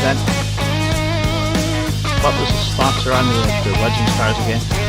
then. What was the sponsor on the Legends cars again?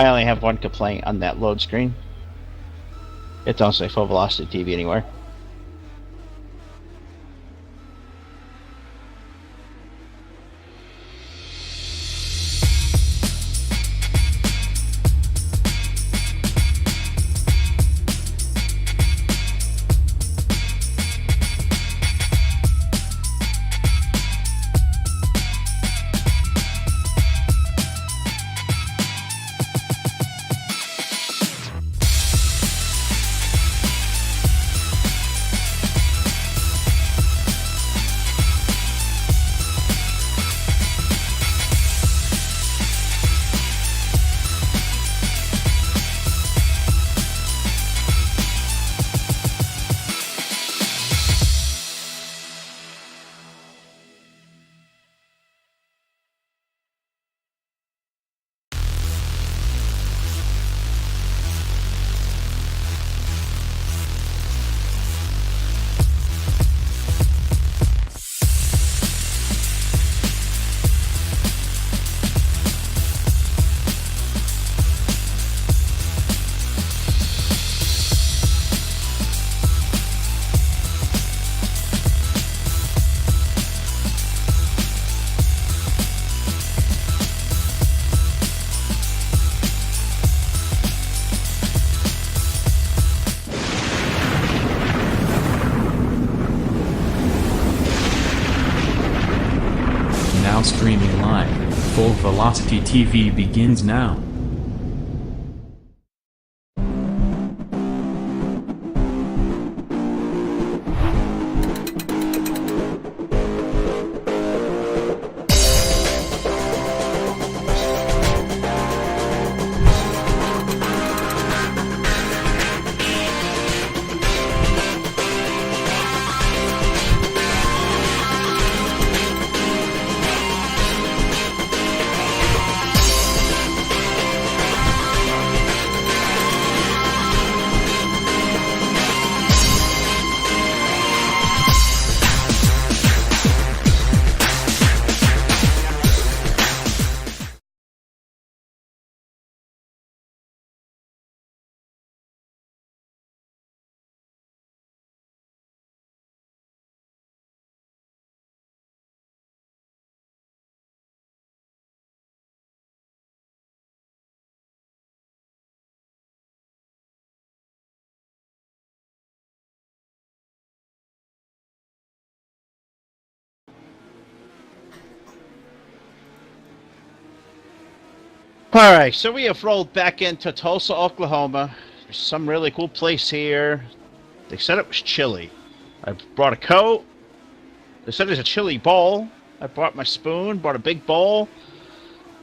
I only have one complaint on that load screen. It don't say Full Velocity TV anywhere. Now streaming live, Full Velocity TV begins now. All right, so we have rolled back into Tulsa, Oklahoma. There's some really cool place here. They said it was chilly. I brought a coat. They said there's a chili bowl. I brought my spoon, brought a big bowl.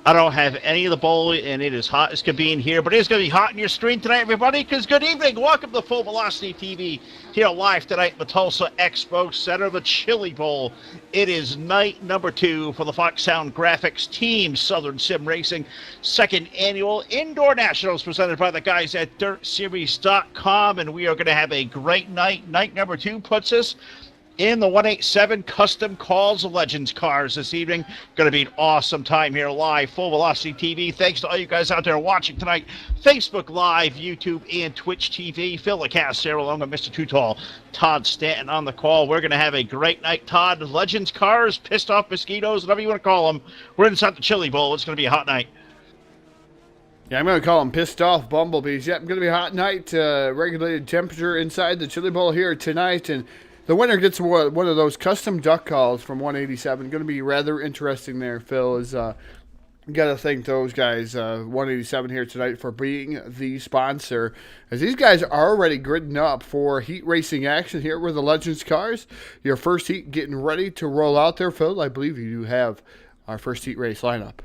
I don't have any of the bowl, and it is hot as can be in here, but it is going to be hot in your screen tonight, everybody, because good evening. Welcome to Full Velocity TV here live tonight at the Tulsa Expo Center, the Chili Bowl. It is night number 2 for the Fox Sound Graphics Team Southern Sim Racing second annual Indoor Nationals presented by the guys at DirtSeries.com, and we are going to have a great night. Night number 2 puts us in the 187 Custom Calls Legends cars this evening. Going to be an awesome time here live, Full Velocity TV. Thanks to all you guys out there watching tonight. Facebook Live, YouTube, and Twitch TV. Phil LaCasse, Sarah Longa, Mr. Too Tall, Todd Stanton on the call. We're going to have a great night, Todd. Legends cars, pissed off mosquitoes, whatever you want to call them. We're inside the Chili Bowl. It's going to be a hot night. Yeah, I'm going to call them pissed off bumblebees. Yep, going to be a hot night. Regulated temperature inside the Chili Bowl here tonight. And the winner gets one of those custom duck calls from 187. Going to be rather interesting there, Phil. Is got to thank those guys, 187 here tonight, for being the sponsor. As these guys are already gridding up for heat racing action here with the Legends cars. Your first heat getting ready to roll out there, Phil. I believe you do have our first heat race lineup.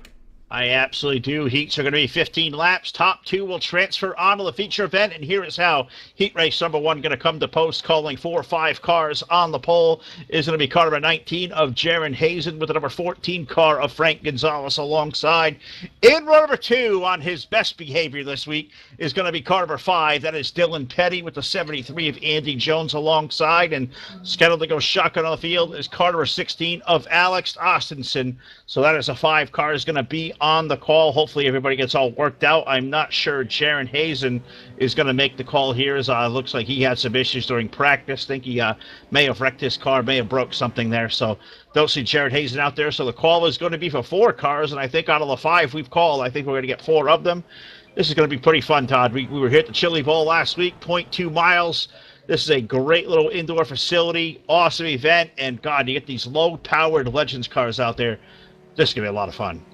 I absolutely do. Heats are going to be 15 laps. Top 2 will transfer onto the feature event, and here is how heat race number 1 going to come to post, calling 4 or 5 cars on the pole. Is going to be car number 19 of Jaron Hazen with the number 14 car of Frank Gonzalez alongside. In row number 2 on his best behavior this week is going to be car number 5. That is Dylan Petty with the 73 of Andy Jones alongside, and scheduled to go shotgun on the field is car number 16 of Alex Ostenson. So that is a 5 car is going to be on the call. Hopefully everybody gets all worked out. I'm not sure Jaron Hazen is going to make the call here, as looks like he had some issues during practice. Think he may have wrecked his car, may have broke something there. So don't see Jaron Hazen out there. So the call is going to be for 4 cars, and I think out of the 5 we've called, I think we're going to get 4 of them. This is going to be pretty fun, Todd. We were here at the Chili Bowl last week, 0.2 miles. This is a great little indoor facility, awesome event, and God, you get these low-powered Legends cars out there. This is going to be a lot of fun.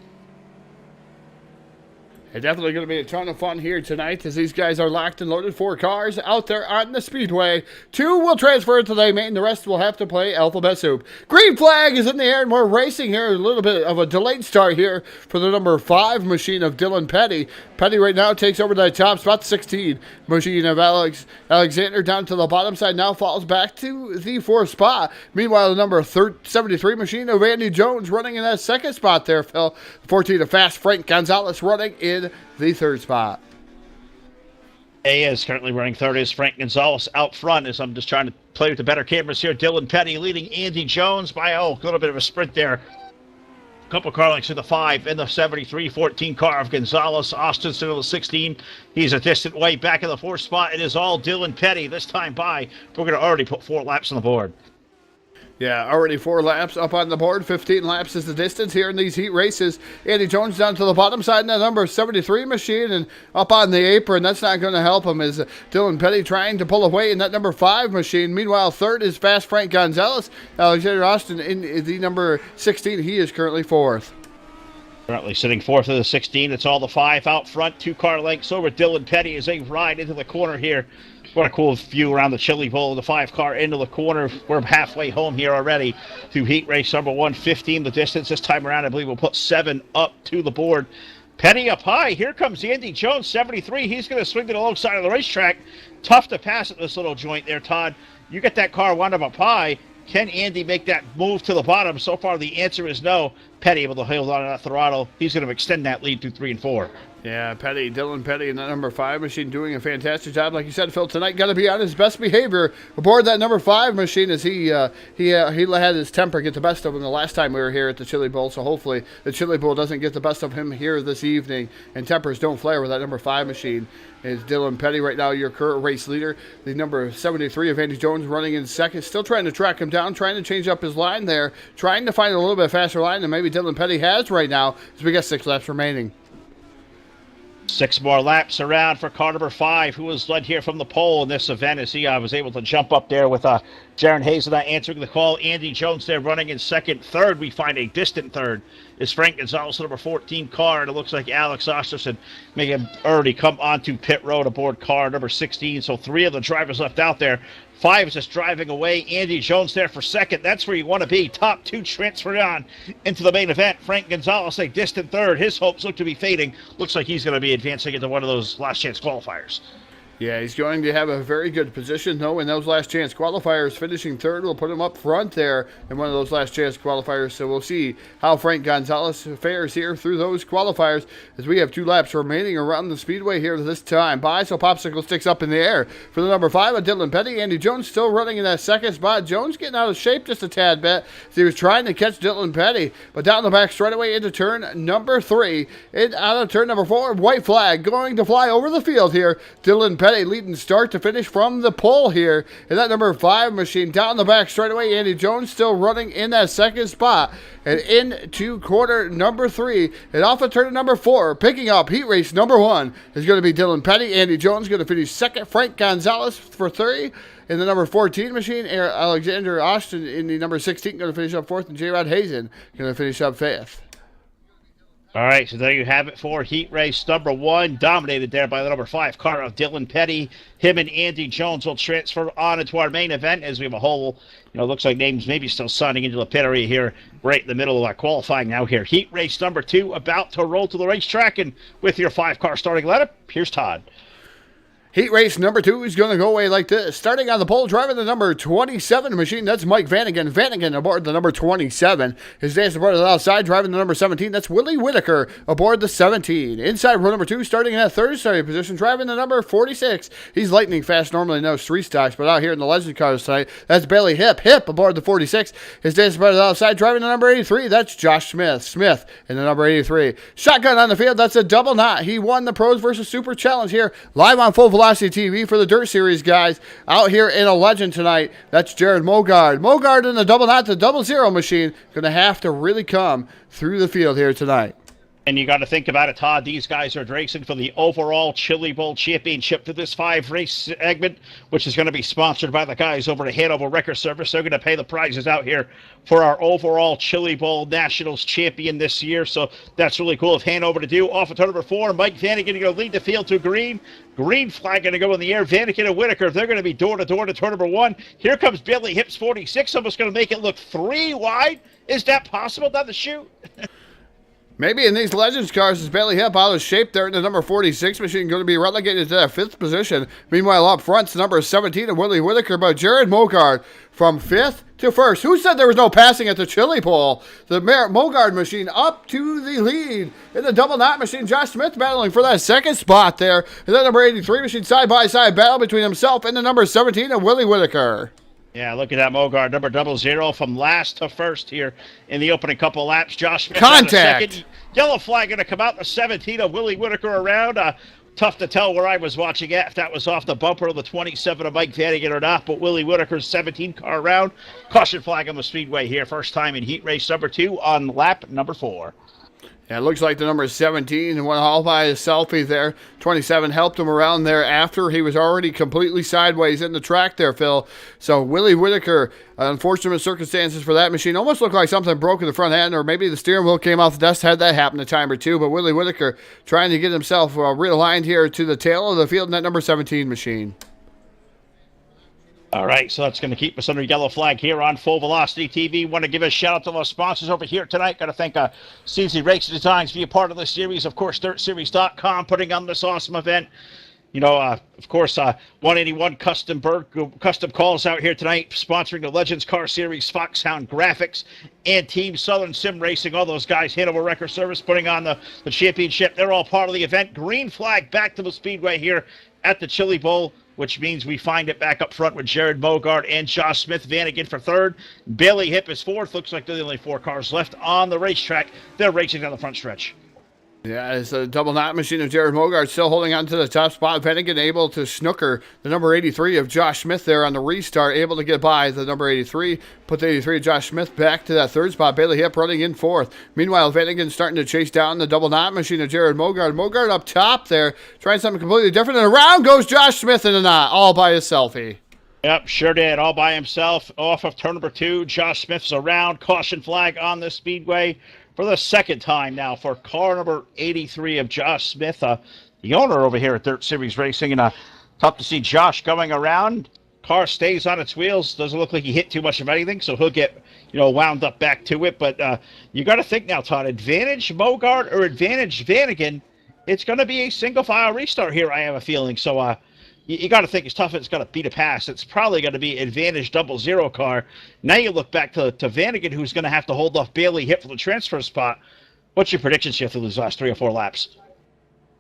It's definitely going to be a ton of fun here tonight as these guys are locked and loaded. 4 cars out there on the speedway. 2 will transfer to the main. The rest will have to play alphabet soup. Green flag is in the air and we're racing here. A little bit of a delayed start here for the number 5 machine of Dylan Petty. Petty right now takes over the top spot. 16 machine of Alexander down to the bottom side. Now falls back to the 4th spot. Meanwhile, the number 73 machine of Andy Jones running in that 2nd spot there, Phil. 14 of Fast Frank Gonzalez running in the 3rd spot. A is currently running 3rd is Frank Gonzalez out front, as I'm just trying to play with the better cameras here. Dylan Petty leading Andy Jones by a little bit of a sprint there. A couple car lengths in the 5 and the 73, 14 car of Gonzalez. Austin still the 16. He's a distant way back in the 4th spot. It is all Dylan Petty this time by. We're going to already put 4 laps on the board. Yeah, already 4 laps up on the board. 15 laps is the distance here in these heat races. Andy Jones down to the bottom side in that number 73 machine and up on the apron. That's not going to help him as Dylan Petty trying to pull away in that number 5 machine. Meanwhile, 3rd is Fast Frank Gonzalez. Alexander Austin in the number 16. He is currently 4th. Currently sitting 4th of the 16. It's all the 5 out front. 2 car lengths over Dylan Petty as they ride into the corner here. What a cool view around the Chili Bowl. The 5 car into the corner. We're halfway home here already to heat race number 115. The distance this time around, I believe we'll put 7 up to the board. Petty up high. Here comes Andy Jones, 73. He's going to swing to the low side of the racetrack. Tough to pass at this little joint there, Todd. You get that car wound up high. Can Andy make that move to the bottom? So far, the answer is no. Petty able to hold on to that throttle. He's going to extend that lead to 3 and 4. Yeah, Petty, Dylan Petty in that number 5 machine doing a fantastic job. Like you said, Phil, tonight got to be on his best behavior aboard that number 5 machine as he had his temper get the best of him the last time we were here at the Chili Bowl. So hopefully the Chili Bowl doesn't get the best of him here this evening and tempers don't flare with that number 5 machine. Is Dylan Petty right now your current race leader. The number 73 of Andy Jones running in 2nd. Still trying to track him down, trying to change up his line there, trying to find a little bit faster line than maybe Dylan Petty has right now as we got 6 laps remaining. 6 more laps around for car number 5, who was led here from the pole in this event as he was able to jump up there with Jaron Hazen answering the call. Andy Jones there running in 2nd. 3rd, we find a distant 3rd, is Frank Gonzalez, number 14 car, and it looks like Alex Osterson may have already come onto pit road aboard car number 16, so 3 of the drivers left out there. 5 is just driving away. Andy Jones there for 2nd. That's where you want to be. Top 2 transferred on into the main event. Frank Gonzalez, a distant 3rd. His hopes look to be fading. Looks like he's going to be advancing into one of those last chance qualifiers. Yeah, he's going to have a very good position, though, in those last chance qualifiers. Finishing 3rd will put him up front there in one of those last chance qualifiers. So we'll see how Frank Gonzalez fares here through those qualifiers as we have 2 laps remaining around the speedway here this time. So popsicle sticks up in the air for the number 5 of Dylan Petty. Andy Jones still running in that 2nd spot. Jones getting out of shape just a tad bit as he was trying to catch Dylan Petty. But down the back straightaway into turn number 3. Out of turn number 4, white flag going to fly over the field here. Dylan Petty leading start to finish from the pole here in that number 5 machine. Down the back straightaway, Andy Jones still running in that 2nd spot. And into quarter number 3 and off of turn number 4, picking up heat race number 1 is going to be Dylan Petty. Andy Jones going to finish 2nd. Frank Gonzalez for 3 in the number 14 machine. Alexander Austin in the number 16 going to finish up 4th, and J-Rod Hazen going to finish up 5th. All right, so there you have it for heat race number 1, dominated there by the number 5 car of Dylan Petty. Him and Andy Jones will transfer on into our main event as we have a whole, looks like names maybe still signing into the pit area here right in the middle of our qualifying now here. Heat race number 2 about to roll to the racetrack, and with your 5 car starting lineup, here's Todd. Heat race number 2 is going to go away like this. Starting on the pole, driving the number 27 machine, that's Mike Vanagon. Vanagon aboard the number 27. His days aboard the outside, driving the number 17, that's Willie Whitaker aboard the 17. Inside row number 2, starting in that third starting position, driving the number 46. He's lightning fast, normally no street stocks, but out here in the Legend cars tonight, that's Bailey Hip. Hip aboard the 46. His days aboard the outside, driving the number 83, that's Josh Smith. Smith in the number 83. Shotgun on the field, that's a double knot. He won the Pros versus Super Challenge here, live on Full Velocity TV for the Dirt Series guys out here in a Legend tonight. That's Jared Mogard. Mogard in the double knot, the 00 machine, going to have to really come through the field here tonight. And you got to think about it, Todd. These guys are racing for the overall Chili Bowl Championship for this 5-race segment, which is going to be sponsored by the guys over at Hanover Record Service. They're going to pay the prizes out here for our overall Chili Bowl Nationals champion this year. So that's really cool of Hanover to do. Off of turn number 4, Mike Vanagon going to lead the field to green. Green flag going to go in the air. Vanagon and Whitaker, they're going to be door-to-door to turn number 1. Here comes Bailey Hips 46, almost going to make it look 3 wide. Is that possible down the chute? Maybe in these Legends cars, is Bailey Hip out of shape there in the number 46 machine, going to be relegated to that 5th position. Meanwhile, up front's number 17 of Willie Whitaker, but Jared Mogard from 5th to 1st. Who said there was no passing at the Chili Bowl? The Mogard machine up to the lead. In the double knot machine, Josh Smith battling for that 2nd spot there. And then number 83 machine side-by-side battle between himself and the number 17 of Willie Whitaker. Yeah, look at that Mogard, number 00 from last to first here in the opening couple laps. Josh Smith Contact. Yellow flag going to come out, the 17 of Willie Whitaker around. Tough to tell where I was watching at, if that was off the bumper of the 27 of Mike Vanagon or not, but Willie Whitaker's 17 car around. Caution flag on the speedway here, first time in heat race number 2 on lap number 4. Yeah, it looks like the number 17 went all by his selfie there. 27 helped him around there after he was already completely sideways in the track there, Phil. So Willie Whitaker, unfortunate circumstances for that machine. Almost looked like something broke in the front end, or maybe the steering wheel came off the dust. Had that happen a time or two. But Willie Whitaker trying to get himself realigned here to the tail of the field in that number 17 machine. All right, so that's going to keep us under yellow flag here on Full Velocity TV. Want to give a shout out to those sponsors over here tonight. Got to thank CZ Racing Designs for being a part of this series. Of course, DirtSeries.com putting on this awesome event. You know, of course, 181 Custom Calls out here tonight, sponsoring the Legends Car Series, Foxhound Graphics, and Team Southern Sim Racing. All those guys, Hanover Record Service, putting on the championship. They're all part of the event. Green flag back to the speedway here at the Chili Bowl, which means we find it back up front with Jared Mogard and Josh Smith. Vanagon for 3rd. Bailey Hip is 4th. Looks like they're the only 4 cars left on the racetrack. They're racing down the front stretch. Yeah, it's a double knot machine of Jared Mogard still holding on to the top spot. Vanagon able to snooker the number 83 of Josh Smith there on the restart, able to get by the number 83. Put the 83 of Josh Smith back to that 3rd spot. Bailey Hip running in 4th. Meanwhile, Vanagon starting to chase down the double knot machine of Jared Mogard. Mogard up top there, trying something completely different. And around goes Josh Smith in the knot, all by his selfie. Yep, sure did. All by himself. Off of turn number 2, Josh Smith's around. Caution flag on the speedway for the 2nd time now for car number 83 of Josh Smith, the owner over here at Dirt Series Racing. And tough to see Josh going around. Car stays on its wheels. Doesn't look like he hit too much of anything, so he'll get, wound up back to it. But you got to think now, Todd, advantage Mogard or advantage Vanagon, it's going to be a single file restart here, I have a feeling. So you got to think as tough as it's going to be to pass. It's probably going to be advantage 00 car. Now you look back to Vanagon, who's going to have to hold off Bailey Hip for the transfer spot. What's your predictions here for these last 3 or 4 laps?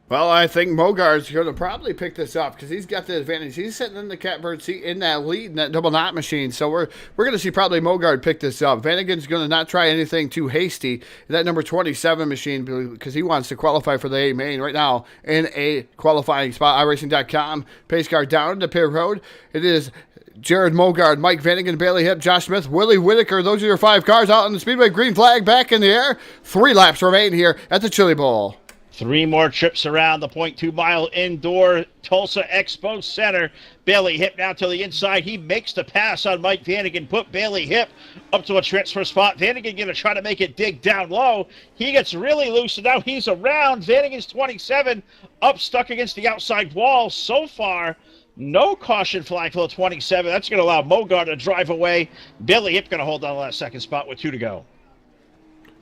Well, I think Mogard's going to probably pick this up because he's got the advantage. He's sitting in the catbird seat in that lead in that double knot machine. So we're going to see probably Mogard pick this up. Vanagon's going to not try anything too hasty in that number 27 machine because he wants to qualify for the A main right now in a qualifying spot. iRacing.com, pace car down to pit road. It is Jared Mogard, Mike Vanagon, Bailey Hip, Josh Smith, Willie Whitaker. Those are your 5 cars out on the speedway. Green flag back in the air. 3 laps remain here at the Chili Bowl. 3 more trips around the 0.2-mile indoor Tulsa Expo Center. Bailey Hip now to the inside. He makes the pass on Mike Vanagon. Put Bailey Hip up to a transfer spot. Vanagon going to try to make it dig down low. He gets really loose, and now he's around. Vanagon's 27, up stuck against the outside wall. So far, no caution flag for the 27. That's going to allow Mogard to drive away. Bailey Hip going to hold on to that 2nd spot with 2 to go.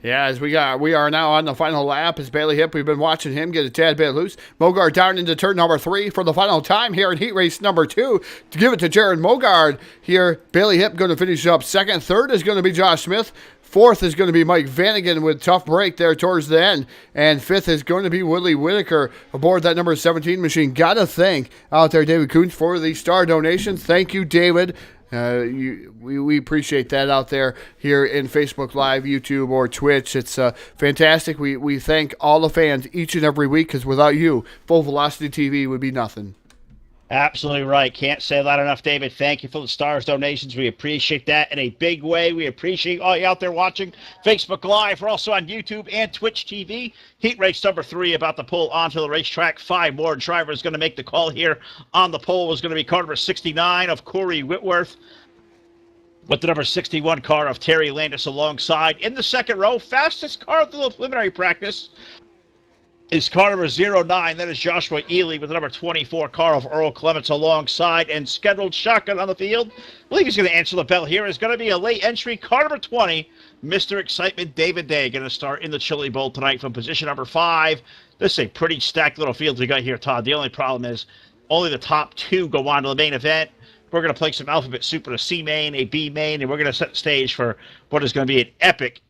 Yeah, as we are now on the final lap as Bailey Hipp. We've been watching him get a tad bit loose. Mogard down into turn number 3 for the final time here in heat race number 2 to give it to Jared Mogard here. Bailey Hipp going to finish up second. Third is going to be Josh Smith. Fourth is going to be Mike Vanagon with tough break there towards the end. And fifth is going to be Woodley Whitaker aboard that number 17 machine. Got to thank out there David Coons for the star donations. Thank you, David. We appreciate that out there here in Facebook Live, YouTube, or Twitch. It's fantastic. We thank all the fans each and every week, because without you, Full Velocity TV would be nothing. Absolutely right. Can't say that enough, David. Thank you for the stars donations. We appreciate that in a big way. We appreciate all you out there watching Facebook Live. We're also on YouTube and Twitch TV. Heat race number 3 about to pull onto the racetrack. 5 more drivers going to make the call here. On the pole was going to be car number 69 of Corey Whitworth, with the number 61 car of Terry Landis alongside. In the second row, fastest car of the preliminary practice is car number 09. That is Joshua Ely with the number 24 car of Earl Clements alongside. And scheduled shotgun on the field, I believe he's going to answer the bell here, is going to be a late entry, car number 20, Mr. Excitement David Day, going to start in the Chili Bowl tonight from position number 5. This is a pretty stacked little field we got here, Todd. The only problem is only the top 2 go on to the main event. We're going to play some alphabet soup with a C main, a B main, and we're going to set the stage for what is going to be an epic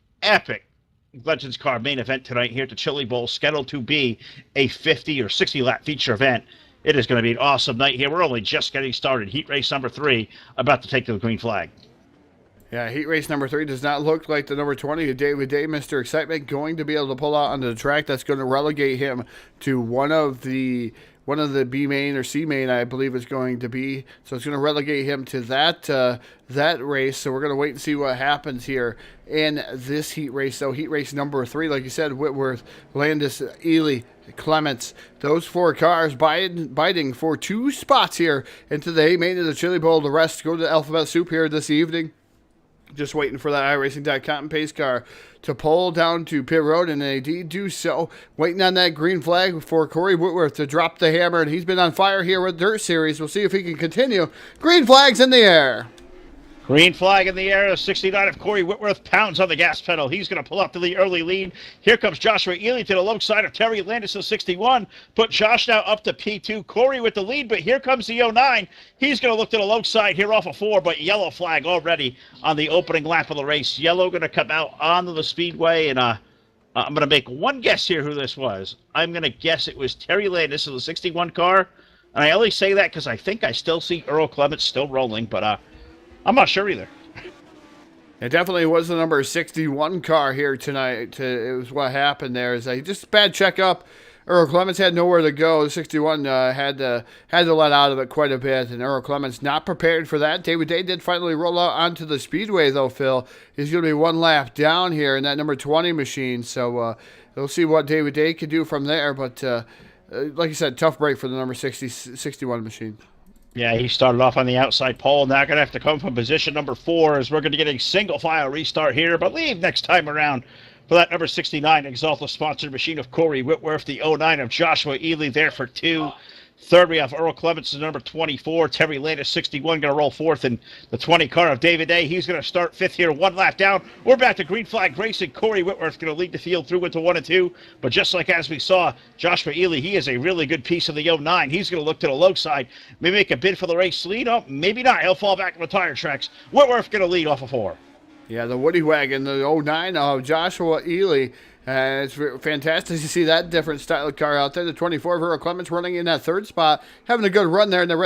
Legends Car main event tonight here at the Chili Bowl, scheduled to be a 50 or 60 lap feature event. It is going to be an awesome night here. We're only just getting started. Heat race number 3 about to take to the green flag. Yeah, heat race number 3 does not look like the number 20, David Day, Mr. Excitement, going to be able to pull out onto the track. That's going to relegate him to one of the B main or C main, I believe is going to be. So it's going to relegate him to that race. So we're going to wait and see what happens here in this heat race. So heat race number 3, like you said, Whitworth, Landis, Ely, Clements, those 4 cars biting for 2 spots here into the A main of the Chili Bowl. The rest go to Alphabet Soup here this evening. Just waiting for that iRacing.com pace car to pull down to pit road, and they do so. Waiting on that green flag for Corey Whitworth to drop the hammer, and he's been on fire here with Dirt Series. We'll see if he can continue. Green flag's in the air. Green flag in the air. 69 of Corey Whitworth pounds on the gas pedal. He's going to pull up to the early lead. Here comes Joshua Ely to the low side of Terry Landis of 61. Put Josh now up to P2. Corey with the lead, but here comes the 09. He's going to look to the low side here off of 4, but yellow flag already on the opening lap of the race. Yellow going to come out onto the speedway, and I'm going to make one guess here who this was. I'm going to guess it was Terry Landis of the 61 car. And I only say that because I think I still see Earl Clements still rolling, but I'm not sure either. It definitely was the number 61 car here tonight. It was what happened there. Is just a bad checkup. Earl Clements had nowhere to go. The 61 had to let out of it quite a bit, and Earl Clements not prepared for that. David Day did finally roll out onto the speedway, though, Phil. He's going to be one lap down here in that number 20 machine, so we'll see what David Day can do from there. But like you said, tough break for the number 61 machine. Yeah, he started off on the outside pole. Now going to have to come from position number 4 as we're going to get a single file restart here. But leave next time around for that number 69 Exalta sponsored machine of Corey Whitworth, the 09 of Joshua Ely there for 2. Third, we have Earl Clements, the number 24. Terry Landis, 61, going to roll 4th in the 20 car of David Day. He's going to start 5th here, 1 lap down. We're back to green flag racing. Corey Whitworth going to lead the field through into 1 and 2. But just like as we saw, Joshua Ely, he is a really good piece of the 09. He's going to look to the low side, maybe make a bid for the race lead. Oh, maybe not. He'll fall back on the tire tracks. Whitworth going to lead off of 4. Yeah, the Woody Wagon, the 09 of Joshua Ely. It's fantastic to see that different style of car out there. The 24 of Earl Clements running in that 3rd spot, having a good run there in the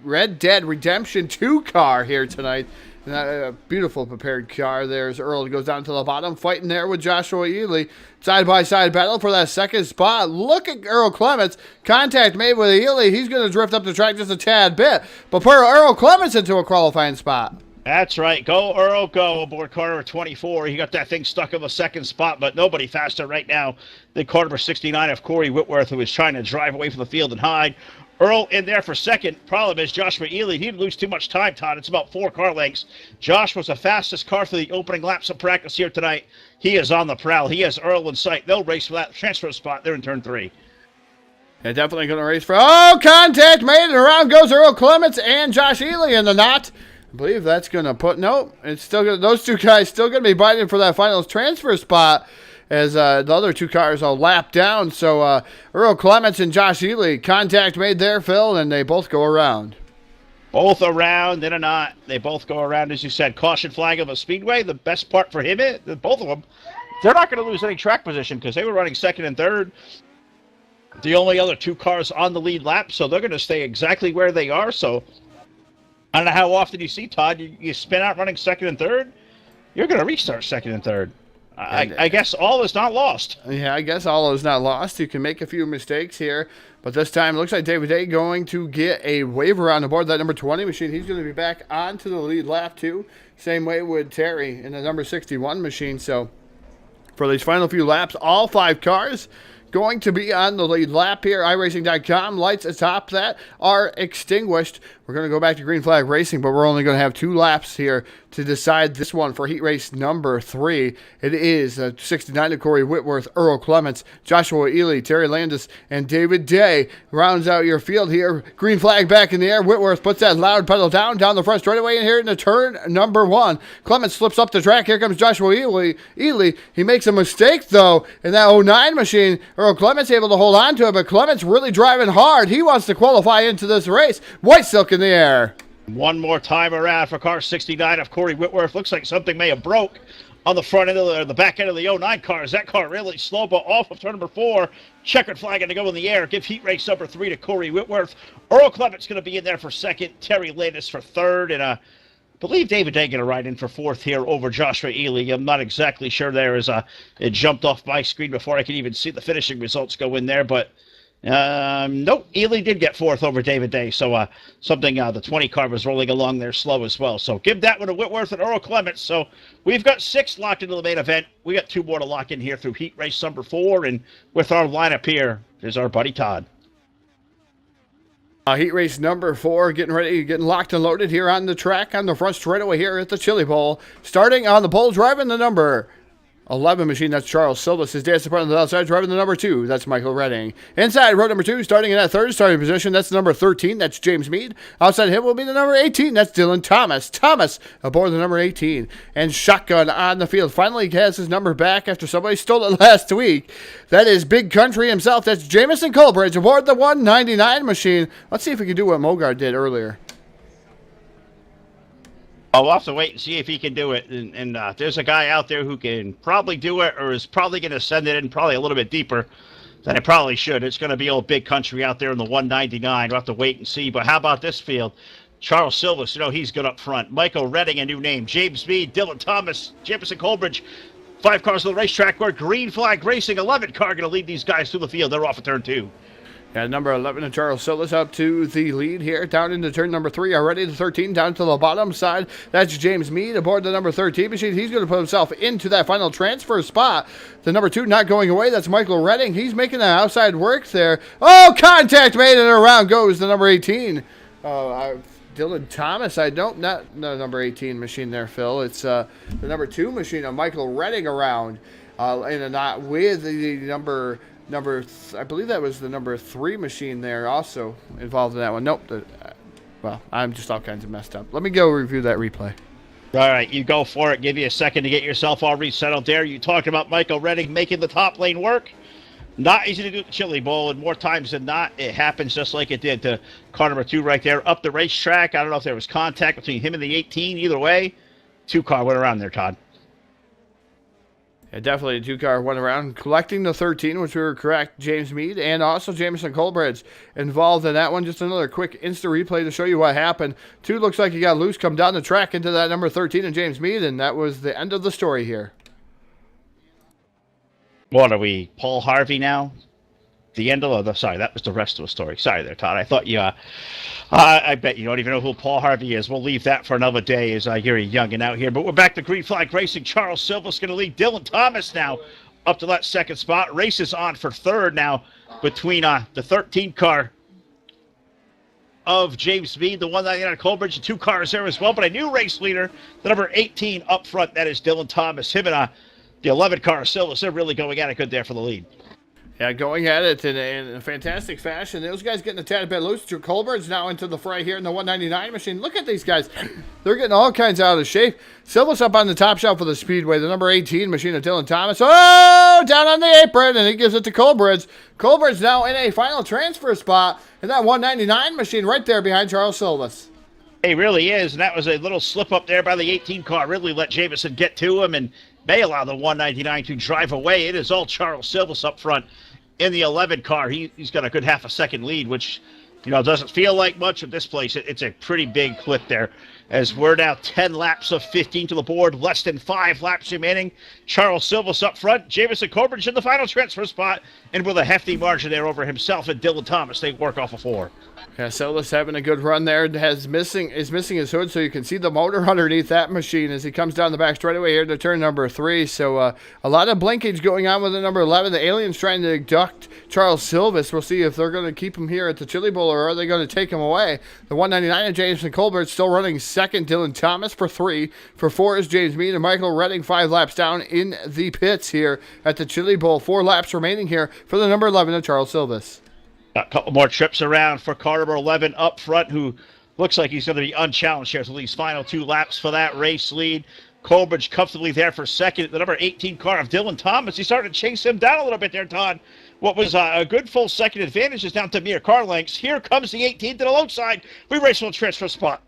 Red Dead Redemption 2 car here tonight. A beautiful prepared car. There's Earl goes down to the bottom, fighting there with Joshua Ely. Side-by-side battle for that 2nd spot. Look at Earl Clements. Contact made with Ely. He's going to drift up the track just a tad bit, but put Earl Clements into a qualifying spot. That's right. Go, Earl, go aboard car number 24. He got that thing stuck in the 2nd spot, but nobody faster right now than car number 69 of Corey Whitworth, who is trying to drive away from the field and hide. Earl in there for 2nd. Problem is Joshua Ely, he didn't lose too much time, Todd. It's about 4 car lengths. Josh was the fastest car for the opening laps of practice here tonight. He is on the prowl. He has Earl in sight. They'll race for that transfer spot there in turn 3. Yeah, definitely going to race for... Oh, contact made, and around goes Earl Clements and Josh Ely in the knot. I believe that's going to put, nope, it's still going to, those two guys still going to be biting for that final transfer spot as the other two cars all lap down. So Earl Clements and Josh Ely, contact made there, Phil, and they both go around. Both around in a knot. They both go around, as you said. Caution flag of a speedway. The best part for him is that both of them, they're not going to lose any track position because they were running second and third. The only other two cars on the lead lap, so they're going to stay exactly where they are. So I don't know how often you see, Todd, you spin out running second and third, you're going to restart second and third. I guess all is not lost. Yeah, I guess all is not lost. You can make a few mistakes here, but this time it looks like David Day going to get a waiver on the board. That number 20 machine, he's going to be back onto the lead lap too. Same way with Terry in the number 61 machine. So for these final few laps, all 5 cars going to be on the lead lap here. iRacing.com lights atop that are extinguished. We're going to go back to green flag racing, but we're only going to have 2 laps here to decide this one for heat race number 3. It is 69 to Corey Whitworth, Earl Clements, Joshua Ely, Terry Landis, and David Day rounds out your field here. Green flag back in the air. Whitworth puts that loud pedal down the front straightaway in here in the turn number 1. Clements slips up the track. Here comes Joshua Ely. He makes a mistake, though, in that 09 machine. Earl Clements able to hold on to it, but Clements really driving hard. He wants to qualify into this race. White Silk in the air. One more time around for car 69 of Corey Whitworth. Looks like something may have broke on the front end of the back end of the 09 cars. That car really slow, but off of turn number 4. Checkered flag to go in the air. Give heat race number 3 to Corey Whitworth. Earl Clements going to be in there for second. Terry Landis for third. And I believe David Day going to ride in for fourth here over Joshua Ely. I'm not exactly sure there as it jumped off my screen before I could even see the finishing results go in there, but nope, Ely did get fourth over David Day, so the 20 car was rolling along there slow as well. So give that one to Whitworth and Earl Clements. So we've got 6 locked into the main event. We got 2 more to lock in here through heat race number 4, and with our lineup here is our buddy Todd. Heat race number 4, getting locked and loaded here on the track on the front straightaway here at the Chili Bowl. Starting on the pole, driving the number 11 machine, that's Charles Silvas. His dad's on the outside, driving the number 2, that's Michael Redding. Inside, row number 2, starting in that third starting position, that's the number 13, that's James Mead. Outside him will be the number 18, that's Dylan Thomas. Thomas aboard the number 18. And shotgun on the field. Finally has his number back after somebody stole it last week. That is Big Country himself, that's Jamison Colbridge aboard the 199 machine. Let's see if we can do what Mogard did earlier. I'll have to wait and see if he can do it. And there's a guy out there who can probably do it, or is probably going to send it in probably a little bit deeper than it probably should. It's going to be old Big Country out there in the 199. We'll have to wait and see. But how about this field? Charles Silvas, he's good up front. Michael Redding, a new name. James Mead, Dylan Thomas, Jamison Colbridge. 5 cars on the racetrack. We're green flag racing. 11 car going to lead these guys through the field. They're off at turn 2. Yeah, number 11 of Charles Silvas up to the lead here, down into turn number 3 already. The 13 down to the bottom side. That's James Mead aboard the number 13 machine. He's going to put himself into that final transfer spot. The number 2 not going away. That's Michael Redding. He's making the outside work there. Oh, contact made, and around goes the number 18. Dylan Thomas. Not the number 18 machine there, Phil. It's the number 2 machine of Michael Redding around in a knot with the number, I believe that was the number 3 machine there also involved in that one. Nope. Well, I'm just all kinds of messed up. Let me go review that replay. All right, you go for it. Give you a second to get yourself all resettled there. You talked about Michael Redding making the top lane work. Not easy to do at the Chili Bowl, and more times than not, it happens just like it did to car number 2 right there up the racetrack. I don't know if there was contact between him and the 18. Either way, 2 car went around there, Todd. Yeah, definitely a 2-car went around, collecting the 13, which we were correct, James Mead, and also Jamison Colbridge involved in that one. Just another quick Insta replay to show you what happened. 2 looks like he got loose, come down the track into that number 13 and James Mead, and that was the end of the story here. What are we, Paul Harvey now? The end of the, sorry, that was the rest of the story. Sorry there, Todd. I thought you, I bet you don't even know who Paul Harvey is. We'll leave that for another day as I hear you youngin' out here. But we're back to green flag racing. Charles Silva's going to lead Dylan Thomas now up to that second spot. Race is on for third now between the 13 car of James Mead, the 199 Colbridge, and 2 cars there as well. But a new race leader, the number 18 up front, that is Dylan Thomas. Him and the 11 car Silva, they're really going at it good there for the lead. Yeah, going at it in a fantastic fashion. Those guys getting a tad bit loose. Drew Colbert's now into the fray here in the 199 machine. Look at these guys. They're getting all kinds out of shape. Silva's up on the top shelf for the Speedway. The number 18 machine of Dylan Thomas. Oh, down on the apron, and he gives it to Colbert. Colbert's now in a final transfer spot in that 199 machine right there behind Charles Silvas. He really is, and that was a little slip up there by the 18 car. Really let Jamison get to him and may allow the 199 to drive away. It is all Charles Silvas up front in the 11 car. He's got a good half a second lead, which, you know, doesn't feel like much at this place. It's a pretty big clip there, as we're now 10 laps of 15 to the board, less than 5 laps remaining. Charles Silvas up front, Jamison Corbridge in the final transfer spot, and with a hefty margin there over himself and Dylan Thomas, they work off a 4. Yeah, Silvas having a good run there. Is missing his hood, so you can see the motor underneath that machine as he comes down the back straightaway here to turn number 3. So a lot of blinkage going on with the number 11. The Aliens trying to abduct Charles Silvas. We'll see if they're going to keep him here at the Chili Bowl or are they going to take him away. The 199 of Jameson Colbert still running second. Dylan Thomas for 3. For 4 is James Mead and Michael Redding 5 laps down in the pits here at the Chili Bowl. 4 laps remaining here for the number 11 of Charles Silvas. A couple more trips around for car number 11 up front, who looks like he's going to be unchallenged here. So these final 2 laps for that race lead. Colbridge comfortably there for second. The number 18 car of Dylan Thomas, he started to chase him down a little bit there, Todd. What was a good full second advantage is down to mere car lengths. Here comes the 18 to the low side. We race on transfer spot.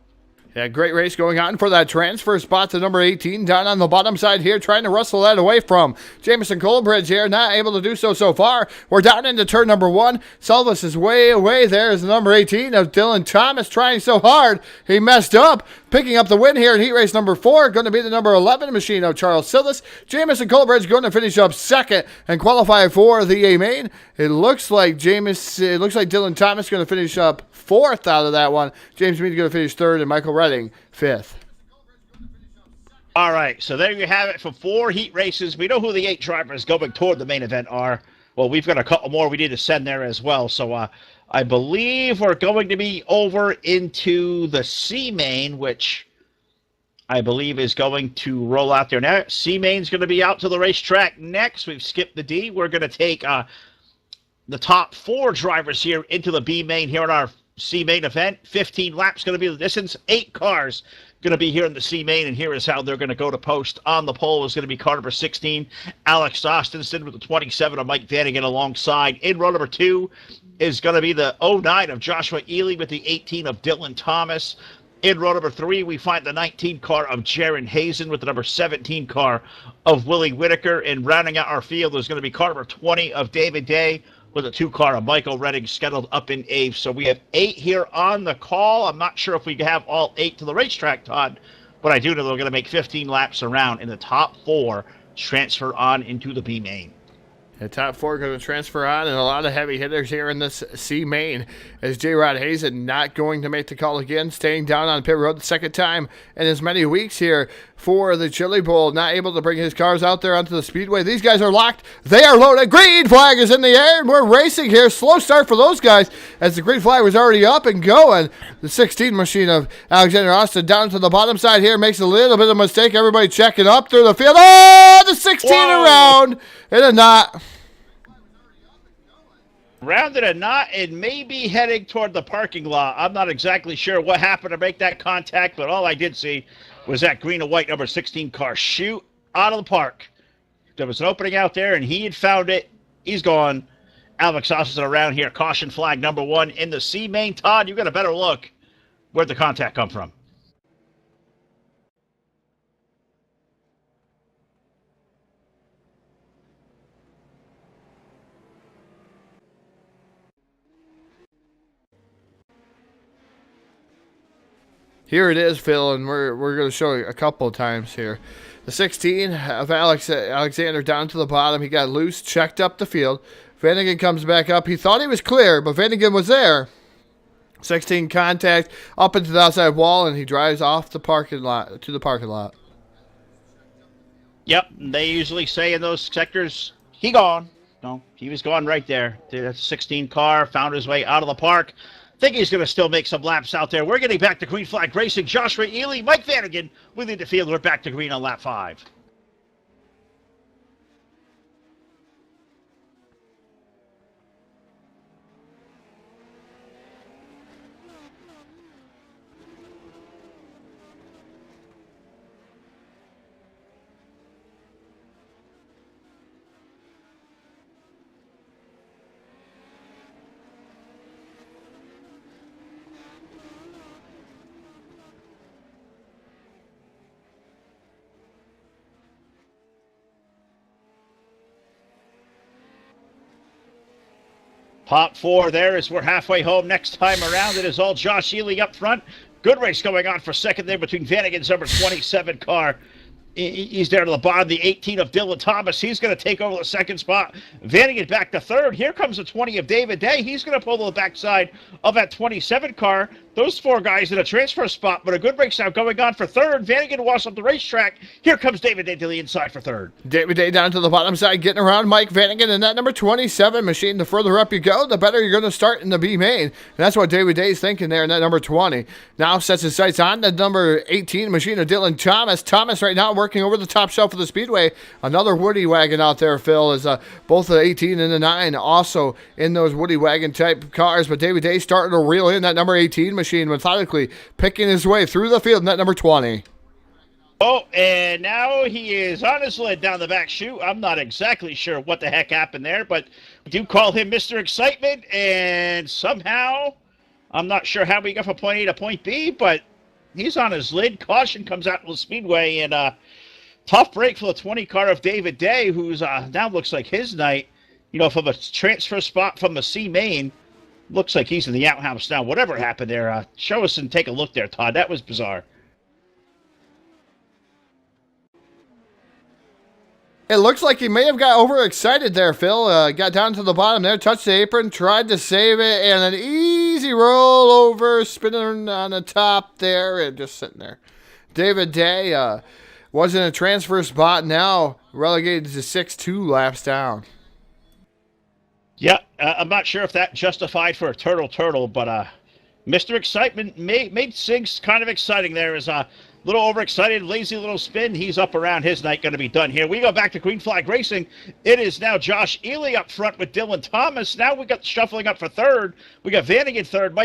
Yeah, great race going on for that transfer spot to number 18 down on the bottom side here, trying to wrestle that away from Jamison Colbridge here, not able to do so far. We're down into turn number 1. Silvas is way away there as the number 18 of Dylan Thomas trying so hard. He messed up, picking up the win here in heat race number 4. Going to be the number 11 machine of Charles Silvas. Jamison Colbridge going to finish up second and qualify for the A main. It looks like Dylan Thomas going to finish up 4th out of that one. James Mead going to finish 3rd and Michael Redding 5th. All right, so there you have it for 4 heat races. We know who the 8 drivers going toward the main event are. Well, we've got a couple more we need to send there as well. So I believe we're going to be over into the C main, which I believe is going to roll out there now. C main's going to be out to the racetrack next. We've skipped the D. We're going to take the top 4 drivers here into the B main here in our C main event. 15 laps going to be the distance. 8 cars going to be here in the C main, and here is how they're going to go to post. On the pole is going to be car number 16, Alex Austinson, with the 27 of Mike Vanagan alongside. In row number 2 is going to be the 09 of Joshua Ely with the 18 of Dylan Thomas. In row number 3, we find the 19 car of Jaron Hazen with the number 17 car of Willie Whitaker. And rounding out our field is going to be car number 20 of David Day with a 2 car of Michael Redding scheduled up in 8th. So we have 8 here on the call. I'm not sure if we have all 8 to the racetrack, Todd, but I do know they're going to make 15 laps around, and the top 4 transfer on into the B main. The top 4 going to transfer on, and a lot of heavy hitters here in this C main as J-Rod Hazen not going to make the call again, staying down on pit road the second time in as many weeks here for the Chili Bowl, not able to bring his cars out there onto the speedway. These guys are locked. They are loaded. Green flag is in the air, and we're racing here. Slow start for those guys as the green flag was already up and going. The 16 machine of Alexander Austin down to the bottom side here makes a little bit of a mistake. Everybody checking up through the field. Oh, the 16 around in a knot. Rounded a knot and maybe heading toward the parking lot. I'm not exactly sure what happened to make that contact, but all I did see was that green and white number 16 car shoot out of the park. There was an opening out there, and he had found it. He's gone. Alex Austin around here. Caution flag number 1 in the C main. Todd, you got a better look. Where'd the contact come from? Here it is, Phil, and we're going to show you a couple of times here. The 16 of Alexander down to the bottom. He got loose, checked up the field. Vanagan comes back up. He thought he was clear, but Vanagan was there. 16 contact up into the outside wall, and he drives off the parking lot to the parking lot. Yep, they usually say in those sectors, he gone. No, he was gone right there. The 16 car found his way out of the park. Think he's going to still make some laps out there. We're getting back to green flag racing. Joshua Ely, Mike Vanagan, we lead the field. We're back to green on lap 5. Top 4 there as we're halfway home. Next time around, it is all Josh Ely up front. Good race going on for second there between Vanagon's number 27 car. He's there to the bottom, the 18 of Dylan Thomas. He's going to take over the second spot. Vanagon back to third. Here comes the 20 of David Day. He's going to pull to the backside of that 27 car. Those 4 guys in a transfer spot, but a good race now going on for third. Vanagon walks up the racetrack. Here comes David Day to the inside for third. David Day down to the bottom side, getting around Mike Vanagon in that number 27 machine. The further up you go, the better you're going to start in the B main. And that's what David Day's thinking there in that number 20. Now sets his sights on the number 18 machine of Dylan Thomas. Thomas right now working over the top shelf of the Speedway. Another Woody wagon out there, Phil, is both the 18 and the 9 also in those Woody wagon type cars. But David Day starting to reel in that number 18 machine, methodically picking his way through the field in that number 20. Oh, and now he is on his lid down the back chute. I'm not exactly sure what the heck happened there, but we do call him Mr. Excitement, and somehow, I'm not sure how we got from point A to point B, but he's on his lid. Caution comes out to the Speedway, and tough break for the 20 car of David Day, who's now looks like his night, from a transfer spot from the C main. Looks like he's in the outhouse now. Whatever happened there, show us and take a look there, Todd. That was bizarre. It looks like he may have got overexcited there, Phil. Got down to the bottom there, touched the apron, tried to save it, and an easy roll over, spinning on the top there, and just sitting there. David Day was in a transfer spot, now relegated to 6-2 laps down. Yeah, I'm not sure if that justified for a turtle, but Mr. Excitement made things kind of exciting there. Is a little overexcited, lazy little spin. He's up around his night, going to be done here. We go back to Green Flag Racing. It is now Josh Ely up front with Dylan Thomas. Now we got shuffling up for third. We got Vanagon third.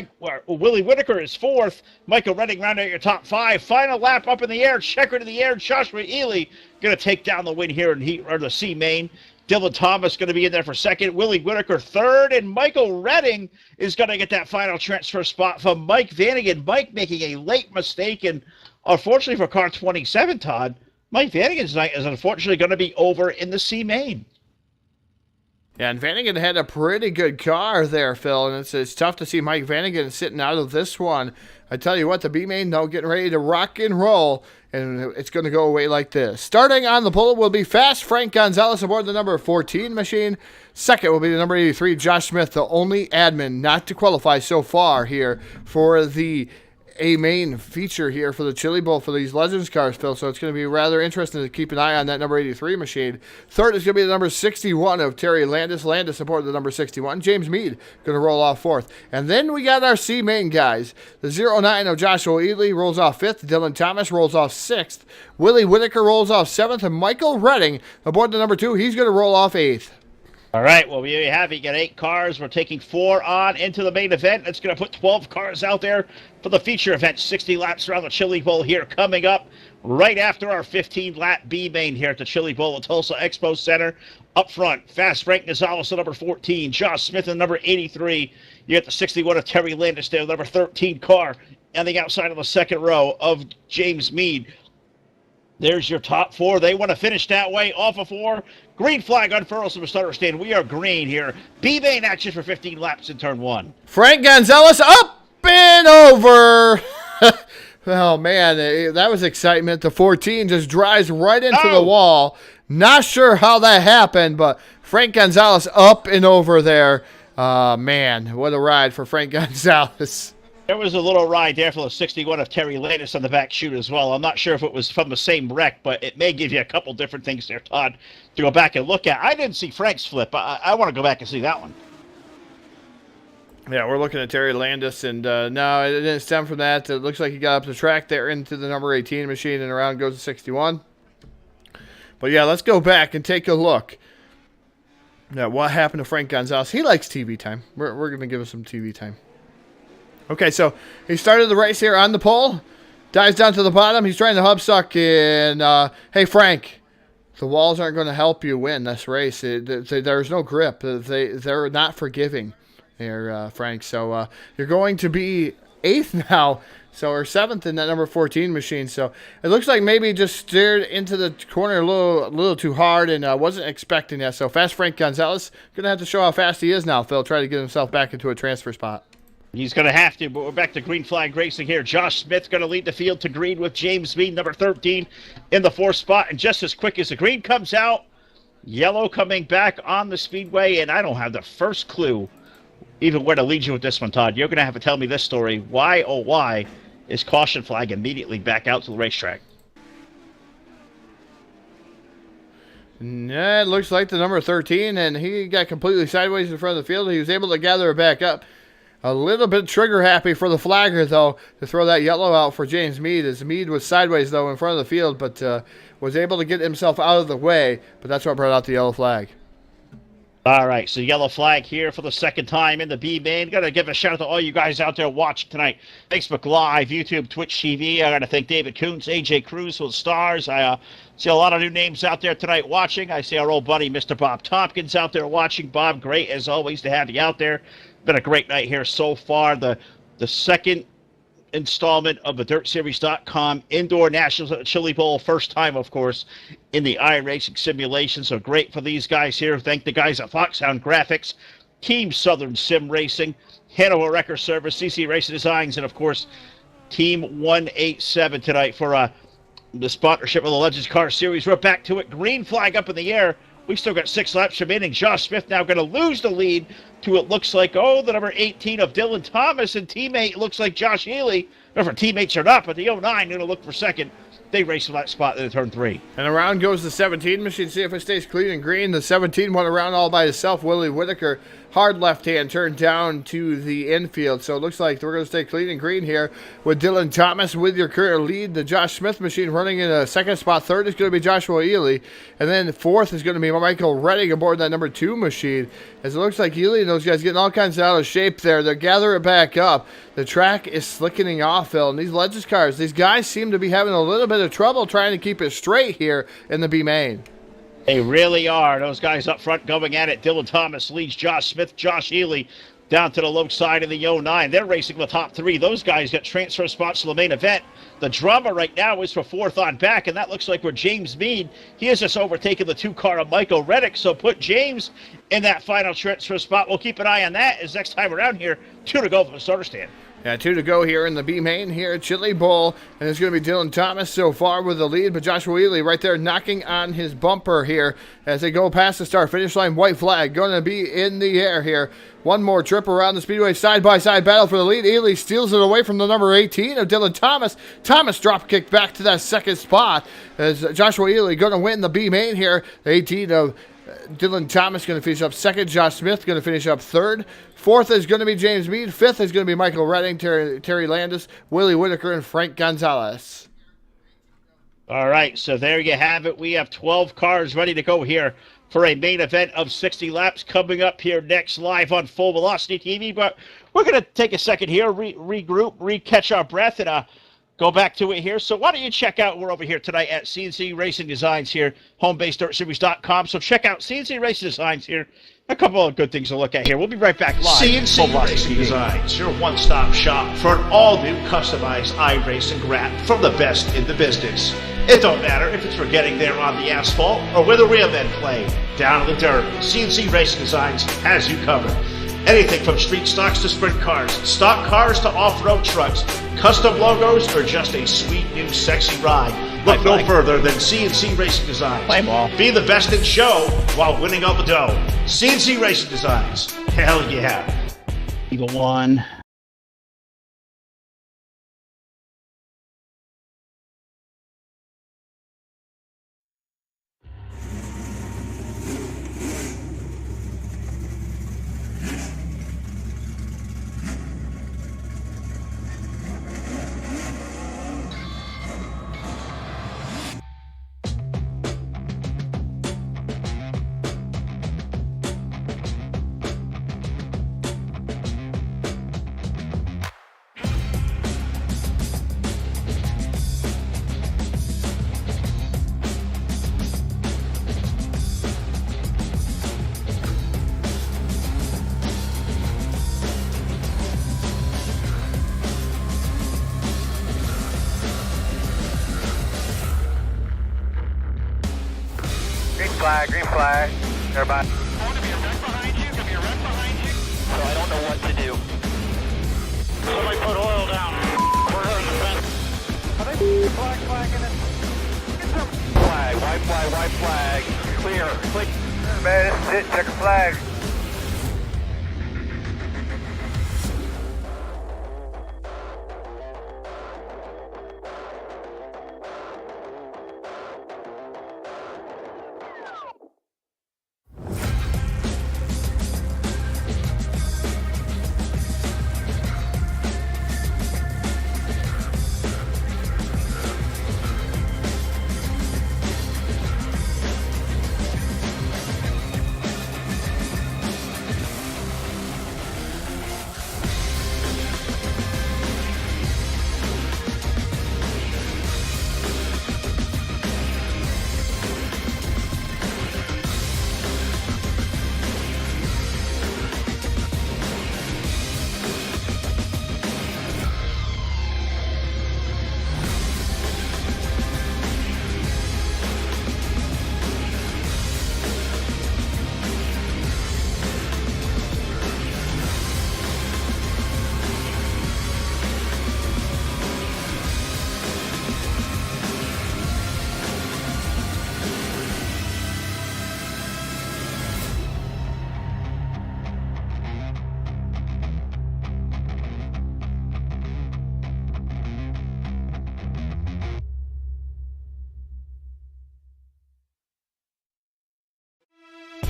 Willie Whitaker is fourth. Michael Redding rounding out your top 5. Final lap up in the air. Checker to the air. Joshua Ely going to take down the win here in the C main. Dylan Thomas going to be in there for second. Willie Whitaker third. And Michael Redding is going to get that final transfer spot from Mike Vanagon. Mike making a late mistake. And unfortunately for car 27, Todd, Mike Vanagon's night is unfortunately going to be over in the C main. Yeah, and Vanagon had a pretty good car there, Phil. And it's tough to see Mike Vanagon sitting out of this one. I tell you what, the B main, though, getting ready to rock and roll. And it's going to go away like this. Starting on the pole will be Fast Frank Gonzalez aboard the number 14 machine. Second will be the number 83, Josh Smith, the only admin not to qualify so far here for the A-main feature here for the Chili Bowl for these Legends cars, Phil. So it's going to be rather interesting to keep an eye on that number 83 machine. Third is going to be the number 61 of Terry Landis. Landis aboard the number 61. James Mead going to roll off fourth. And then we got our C-main guys. The 09 of Joshua Ely rolls off fifth. Dylan Thomas rolls off sixth. Willie Whitaker rolls off seventh. And Michael Redding aboard the number 2. He's going to roll off eighth. All right, well, we have you got 8 cars. We're taking 4 on into the main event. It's going to put 12 cars out there for the feature event. 60 laps around the Chili Bowl here coming up right after our 15-lap B main here at the Chili Bowl at Tulsa Expo Center. Up front, Fast Frank Gonzalez, the number 14. Josh Smith, the number 83. You got the 61 of Terry Landis there, the number 13 car. On the outside of the second row of James Mead. There's your top 4. They want to finish that way. Off of 4. Green flag unfurls from the starter stand. We are green here. B-main action for 15 laps in turn 1. Frank Gonzalez up and over. Oh, man, that was excitement. The 14 just drives right into the wall. Not sure how that happened, but Frank Gonzalez up and over there. Man, what a ride for Frank Gonzalez. There was a little ride there for the 61 of Terry Landis on the back chute as well. I'm not sure if it was from the same wreck, but it may give you a couple different things there, Todd, to go back and look at. I didn't see Frank's flip. I want to go back and see that one. Yeah, we're looking at Terry Landis, and no, it didn't stem from that. It looks like he got up the track there into the number 18 machine, and around goes the 61. But yeah, let's go back and take a look. Now, what happened to Frank Gonzalez? He likes TV time. We're going to give him some TV time. Okay, so he started the race here on the pole. Dives down to the bottom. He's trying to hub suck. And, hey, Frank, the walls aren't going to help you win this race. There's no grip. They're not forgiving here, Frank. So you're going to be 8th now. So, or 7th in that number 14 machine. So, it looks like maybe he just steered into the corner a little too hard and wasn't expecting that. So, fast Frank Gonzalez going to have to show how fast he is now, Phil. Try to get himself back into a transfer spot. He's going to have to, but we're back to green flag racing here. Josh Smith going to lead the field to green with James Mead, number 13, in the 4th spot. And just as quick as the green comes out, yellow coming back on the speedway, and I don't have the first clue even where to lead you with this one, Todd. You're going to have to tell me this story. Why, oh why, is caution flag immediately back out to the racetrack? Yeah, it looks like the number 13, and he got completely sideways in front of the field. He was able to gather it back up. A little bit trigger happy for the flagger, though, to throw that yellow out for James Mead, as Mead was sideways, though, in front of the field, but was able to get himself out of the way, but that's what brought out the yellow flag. All right, so yellow flag here for the second time in the B main. Got to give a shout out to all you guys out there watching tonight. Facebook Live, YouTube, Twitch TV. I got to thank David Koontz, AJ Cruz for the stars. I see a lot of new names out there tonight watching. I see our old buddy, Mr. Bob Tompkins, out there watching. Bob, great as always to have you out there. Been a great night here so far. The second installment of the DirtSeries.com Indoor National Chili Bowl. First time, of course, in the iRacing simulation. So great for these guys here. Thank the guys at Foxhound Graphics, Team Southern Sim Racing, Hanover Record Service, CC Racing Designs, and, of course, Team 187 tonight for the sponsorship of the Legends Car Series. We're back to it. Green flag up in the air. We still got 6 laps remaining. Josh Smith now going to lose the lead to, it looks like, the number 18 of Dylan Thomas, and teammate looks like Josh Healy. Remember, teammates are not, but the 09 going to look for second. They race for that spot in turn 3. And around goes the 17 machine. See if it stays clean and green. The 17 went around all by itself. Willie Whitaker, hard left hand, turned down to the infield. So it looks like we're going to stay clean and green here with Dylan Thomas with your current lead. The Josh Smith machine running in a second spot. Third is going to be Joshua Ely. And then fourth is going to be Michael Redding aboard that number 2 machine. As it looks like Ely and those guys getting all kinds out of shape there. They're gathering it back up. The track is slickening off, Phil. And these Legends cars, these guys seem to be having a little bit of trouble trying to keep it straight here in the B main. They really are. Those guys up front going at it. Dylan Thomas leads Josh Smith, Josh Ely down to the low side of the 09. They're racing the top 3. Those guys got transfer spots to the main event. The drama right now is for 4th on back, and that looks like where James Mead, he has just overtaken the 2-car of Michael Reddick, so put James in that final transfer spot. We'll keep an eye on that as next time around here, 2 to go for the starter stand. Yeah, 2 to go here in the B main here at Chili Bowl. And it's going to be Dylan Thomas so far with the lead, but Joshua Ely right there knocking on his bumper here as they go past the start-finish line. White flag going to be in the air here. One more trip around the speedway, side-by-side battle for the lead. Ely steals it away from the number 18 of Dylan Thomas. Thomas drop kick back to that second spot as Joshua Ely going to win the B main here. The 18 of Dylan Thomas going to finish up second. Josh Smith going to finish up third. Fourth is going to be James Mead. Fifth is going to be Michael Redding, Terry Landis, Willie Whitaker, and Frank Gonzalez. All right, so there you have it. We have 12 cars ready to go here for a main event of 60 laps coming up here next live on Full Velocity TV. But we're going to take a second here, regroup, catch our breath, and go back to it here. So why don't you check out, we're over here tonight at CNC Racing Designs here, HomeBaseDirtSeries.com. So check out CNC Racing Designs here. A couple of good things to look at here. We'll be right back live. CNC Racing Designs, your one-stop shop for an all-new customized iRacing wrap from the best in the business. It don't matter if it's for getting there on the asphalt or where the real men play, down in the dirt. CNC Racing Designs has you covered. Anything from street stocks to sprint cars, stock cars to off-road trucks, custom logos, or just a sweet new sexy ride. Look no further than CNC Racing Designs. Play ball. Be the best in show while winning all the dough. CNC Racing Designs. Hell yeah. Eagle 1. Green flag, everybody. I want to be right behind you, gonna be right behind you. So I don't know what to do. Somebody put oil down. We're in the fence. Are they flagging it? White flag. Clear. Man, this is it, check a flag.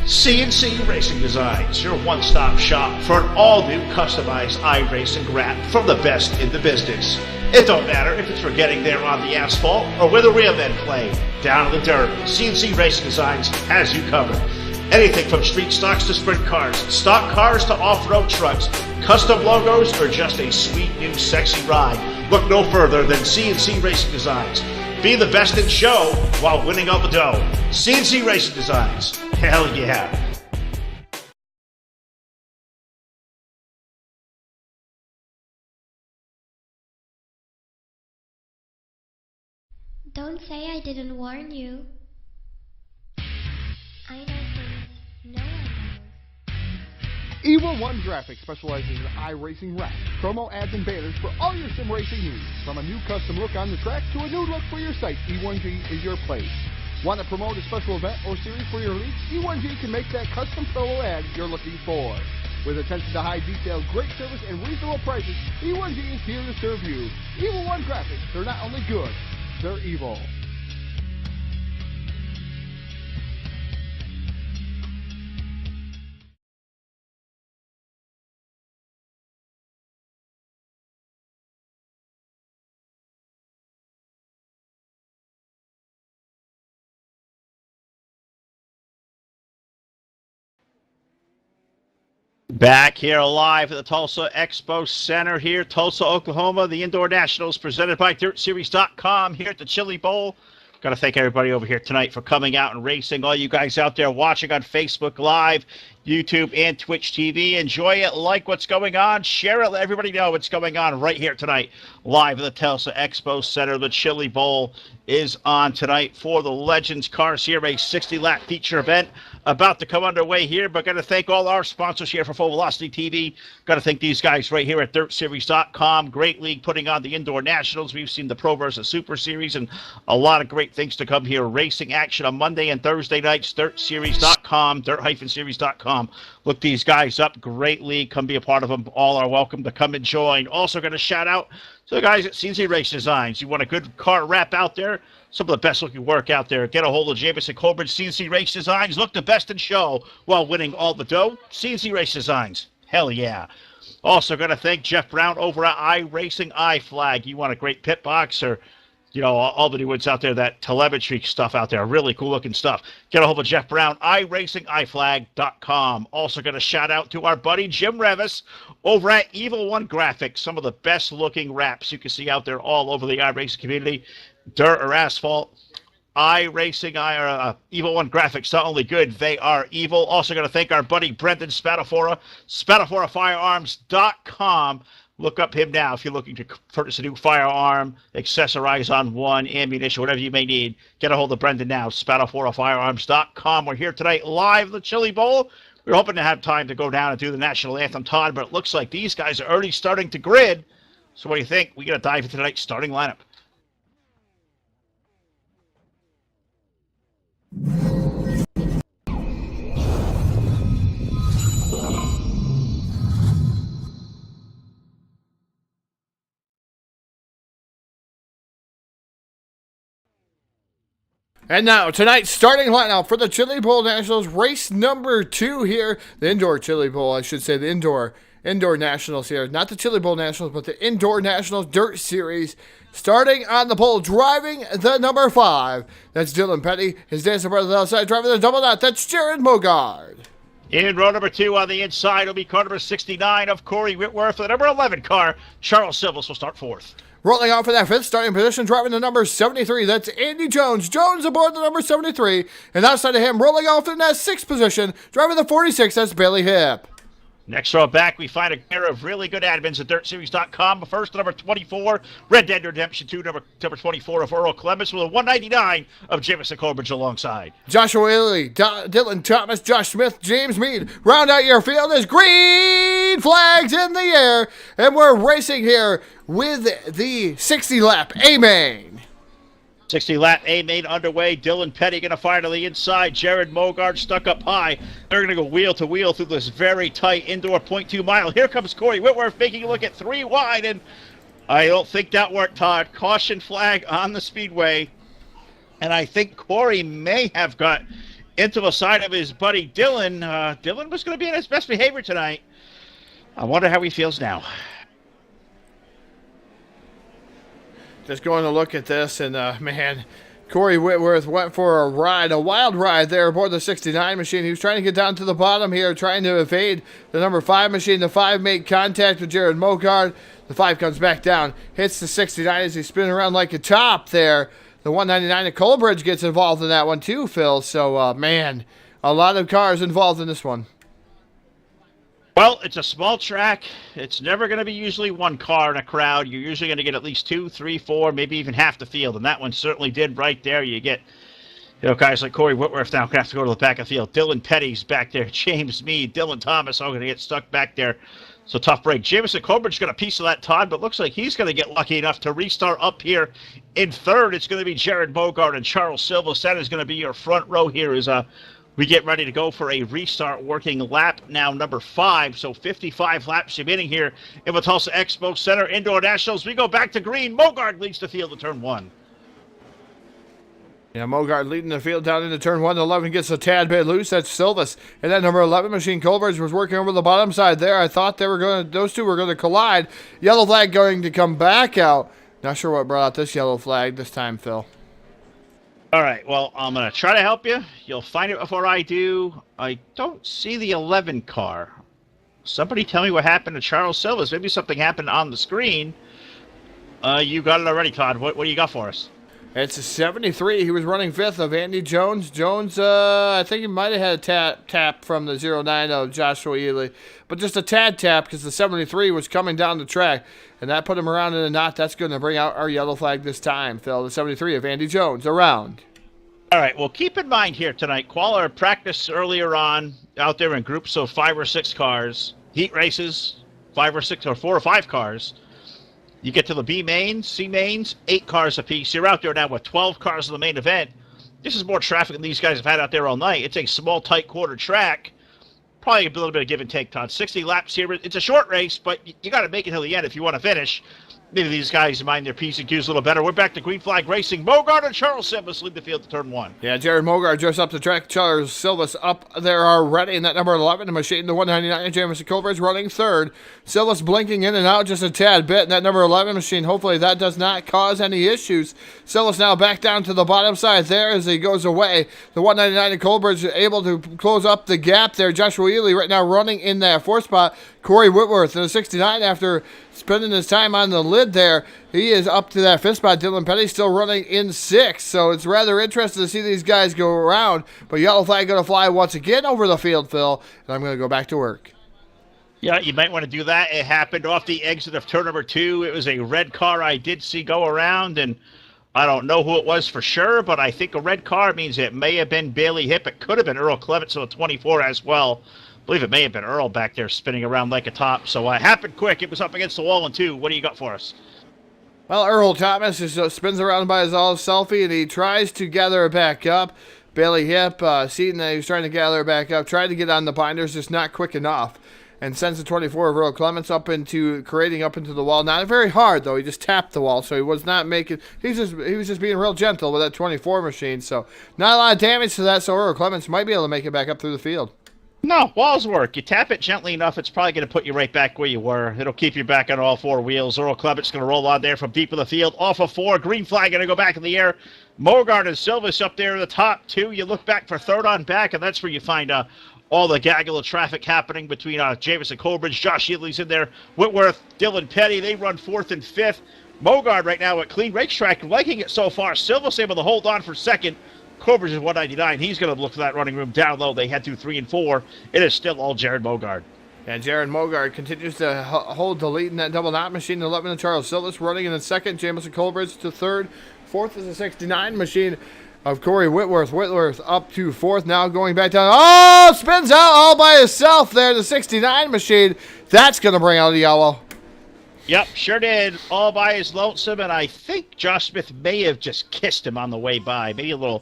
CNC Racing Designs, your one-stop shop for an all-new customized iRacing wrap from the best in the business. It don't matter if it's for getting there on the asphalt or where the real men play, down in the dirt, CNC Racing Designs has you covered. Anything from street stocks to sprint cars, stock cars to off-road trucks, custom logos, or just a sweet new sexy ride. Look no further than CNC Racing Designs. Be the best in show while winning all the dough. CNC Racing Designs. Hell yeah. Don't say I didn't warn you. I know things no one knows. Evil One Graphics specializes in iRacing wraps, promo ads, and banners for all your sim racing needs. From a new custom look on the track to a new look for your site, E1G is your place. Want to promote a special event or series for your league? E1G can make that custom solo ad you're looking for. With attention to high detail, great service, and reasonable prices, E1G is here to serve you. Evil One Graphics, they're not only good, they're evil. Back here live at the Tulsa Expo Center here, Tulsa, Oklahoma. The Indoor Nationals presented by DirtSeries.com here at the Chili Bowl. Got to thank everybody over here tonight for coming out and racing. All you guys out there watching on Facebook Live, YouTube, and Twitch TV. Enjoy it. Like what's going on. Share it. Let everybody know what's going on right here tonight. Live at the Tulsa Expo Center. The Chili Bowl is on tonight for the Legends Car Series 60-lap feature event about to come underway here. But got to thank all our sponsors here for Full Velocity TV. Got to thank these guys right here at DirtSeries.com. Great league putting on the Indoor Nationals. We've seen the Pro versus Super Series and a lot of great things to come here. Racing action on Monday and Thursday nights. DirtSeries.com, Dirt-Series.com. Look these guys up. Great league. Come be a part of them. All are welcome to come and join. Also going to shout out to the guys at CNC Race Designs. You want a good car wrap out there? Some of the best looking work out there. Get a hold of Jamison Colbridge CNC Race Designs. Look the best in show while winning all the dough. CNC Race Designs. Hell yeah. Also going to thank Jeff Brown over at iRacing iFlag. You want a great pit box or, you know, all the new ones out there, that telemetry stuff out there. Really cool looking stuff. Get a hold of Jeff Brown, iRacingIFlag.com. Also going to shout out to our buddy Jim Revis over at Evil One Graphics. Some of the best looking wraps you can see out there all over the iRacing community. Dirt or asphalt, Evil One Graphics, not only good, they are evil. Also going to thank our buddy Brendan Spatafora, SpataforaFirearms.com. Look up him now if you're looking to purchase a new firearm, accessorize on one, ammunition, whatever you may need. Get a hold of Brendan now, SpattleforoFirearms.com. We're here tonight live at the Chili Bowl. We're hoping to have time to go down and do the national anthem, Todd, but it looks like these guys are already starting to grid. So what do you think? We got to dive into tonight's starting lineup. And now, tonight's starting lineup for the Chili Bowl Nationals, race number 2 here. The indoor Chili Bowl, I should say, the indoor Nationals here. Not the Chili Bowl Nationals, but the Indoor Nationals Dirt Series. Starting on the pole, driving the number 5. That's Dylan Petty. His dancer brother on the outside, driving the double knot. That's Jared Mogard. In row number 2 on the inside will be car number 69 of Corey Whitworth. The number 11 car, Charles Silvas, will start 4th. Rolling out for that 5th starting position, driving the number 73. That's Andy Jones. Jones aboard the number 73. And outside of him, rolling off in that 6th position, driving the 46. That's Bailey Hipp. Next row back, we find a pair of really good admins at DirtSeries.com. First, number 24, Red Dead Redemption 2, number 24 of Earl Clements, with a 199 of Jamison Corbridge alongside. Joshua Ely, Dylan Thomas, Josh Smith, James Mead. Round out your field is green flags in the air. And we're racing here with the 60-lap A-Main. 60-lap A-Main underway. Dylan Petty going to fire to the inside. Jared Mogard stuck up high. They're going to go wheel to wheel through this very tight indoor 0.2 mile. Here comes Corey Whitworth making a look at 3 wide, and I don't think that worked, Todd. Caution flag on the speedway, and I think Corey may have got into the side of his buddy Dylan. Dylan was going to be in his best behavior tonight. I wonder how he feels now. Just going to look at this, and man, Corey Whitworth went for a wild ride there aboard the 69 machine. He was trying to get down to the bottom here, trying to evade the number 5 machine. The 5 made contact with Jared Mogard. The 5 comes back down, hits the 69 as he's spinning around like a top there. The 199 of Colbridge gets involved in that one too, Phil. So, man, a lot of cars involved in this one. Well, it's a small track. It's never going to be usually one car in a crowd. You're usually going to get at least 2, 3, 4, maybe even half the field. And that one certainly did right there. You get, guys like Corey Whitworth now going to have to go to the back of the field. Dylan Petty's back there. James Mead, Dylan Thomas all going to get stuck back there. So tough break. Jamison Corbridge got a piece of that, Todd, but looks like he's going to get lucky enough to restart up here in 3rd. It's going to be Jared Mogard and Charles Silvas. That is going to be your front row here as we get ready to go for a restart working lap now number 5. So 55 laps remaining here in the Tulsa Expo Center Indoor Nationals. We go back to green. Mogard leads the field to turn 1. Yeah, Mogard leading the field down into turn 1. 11 gets a tad bit loose. That's Silvas. And that number 11 machine, Colbridge, was working over the bottom side there. I thought those two were going to collide. Yellow flag going to come back out. Not sure what brought out this yellow flag this time, Phil. All right, well, I'm going to try to help you. You'll find it before I do. I don't see the 11 car. Somebody tell me what happened to Charles Silvas. Maybe something happened on the screen. You got it already, Todd. What do you got for us? It's a 73. He was running 5th of Andy Jones. Jones, I think he might have had a tap from the 09 of Joshua Ely. But just a tad tap because the 73 was coming down the track. And that put him around in a knot. That's going to bring out our yellow flag this time, Phil. The 73 of Andy Jones around. All right, well, keep in mind here tonight, Qualler practiced earlier on out there in groups of 5 or 6 cars. Heat races, 5 or 6 or 4 or 5 cars. You get to the B mains, C mains, 8 cars apiece. You're out there now with 12 cars in the main event. This is more traffic than these guys have had out there all night. It's a small, tight quarter track. Probably a little bit of give and take, Todd. 60 laps here. It's a short race, but you got to make it till the end if you want to finish. Maybe these guys mind their P's and Q's a little better. We're back to green flag racing. Mogard and Charles Silvas lead the field to turn 1. Yeah, Jared Mogard just up the track. Charles Silvas up there already in that number 11 machine. The 199 Jamison Colbridge running 3rd. Silvas blinking in and out just a tad bit in that number 11 machine. Hopefully that does not cause any issues. Silvas now back down to the bottom side there as he goes away. The 199 of Colbridge able to close up the gap there. Joshua Ely right now running in that 4th spot. Corey Whitworth in the 69 after spending his time on the lid there. He is up to that 5th spot. Dylan Petty still running in 6th. So it's rather interesting to see these guys go around. But yellow flag going to fly once again over the field, Phil. And I'm going to go back to work. Yeah, you might want to do that. It happened off the exit of turn number 2. It was a red car I did see go around, and I don't know who it was for sure, but I think a red car means it may have been Bailey Hipp. It could have been Earl Clements on the 24 as well. I believe it may have been Earl back there spinning around like a top. So it happened quick. It was up against the wall in 2. What do you got for us? Well, Earl Thomas just spins around by his olive selfie, and he tries to gather it back up. Bailey Hipp, seeing that he was trying to gather it back up, tried to get on the binders, just not quick enough, and sends the 24 of Earl Clements creating up into the wall. Not very hard, though. He just tapped the wall, so he was not making... He was just being real gentle with that 24 machine, so not a lot of damage to that, so Earl Clements might be able to make it back up through the field. No, walls work. You tap it gently enough, it's probably going to put you right back where you were. It'll keep you back on all 4 wheels. Earl Clements going to roll on there from deep in the field. Off of 4. Green flag going to go back in the air. Mogard and Silvis up there in the top 2. You look back for third on back, and that's where you find all the gaggle of traffic happening between Jamison Colbridge, Josh Ely in there, Whitworth, Dylan Petty. They run 4th and 5th. Mogard right now at clean racetrack, liking it so far. Silvis able to hold on for 2nd. Colbridge is 199. He's going to look for that running room down low. They head through 3 and 4. It is still all Jared Mogard. And Jared Mogard continues to hold the lead in that double knot machine. 11 to Charles Silvis running in the 2nd. Jamison Colbridge to 3rd. 4th is a 69 machine of Corey Whitworth. Whitworth up to 4th. Now going back down. Oh, spins out all by himself there. The 69 machine. That's going to bring out a yellow. Yep, sure did. All by his lonesome, and I think Josh Smith may have just kissed him on the way by. Maybe a little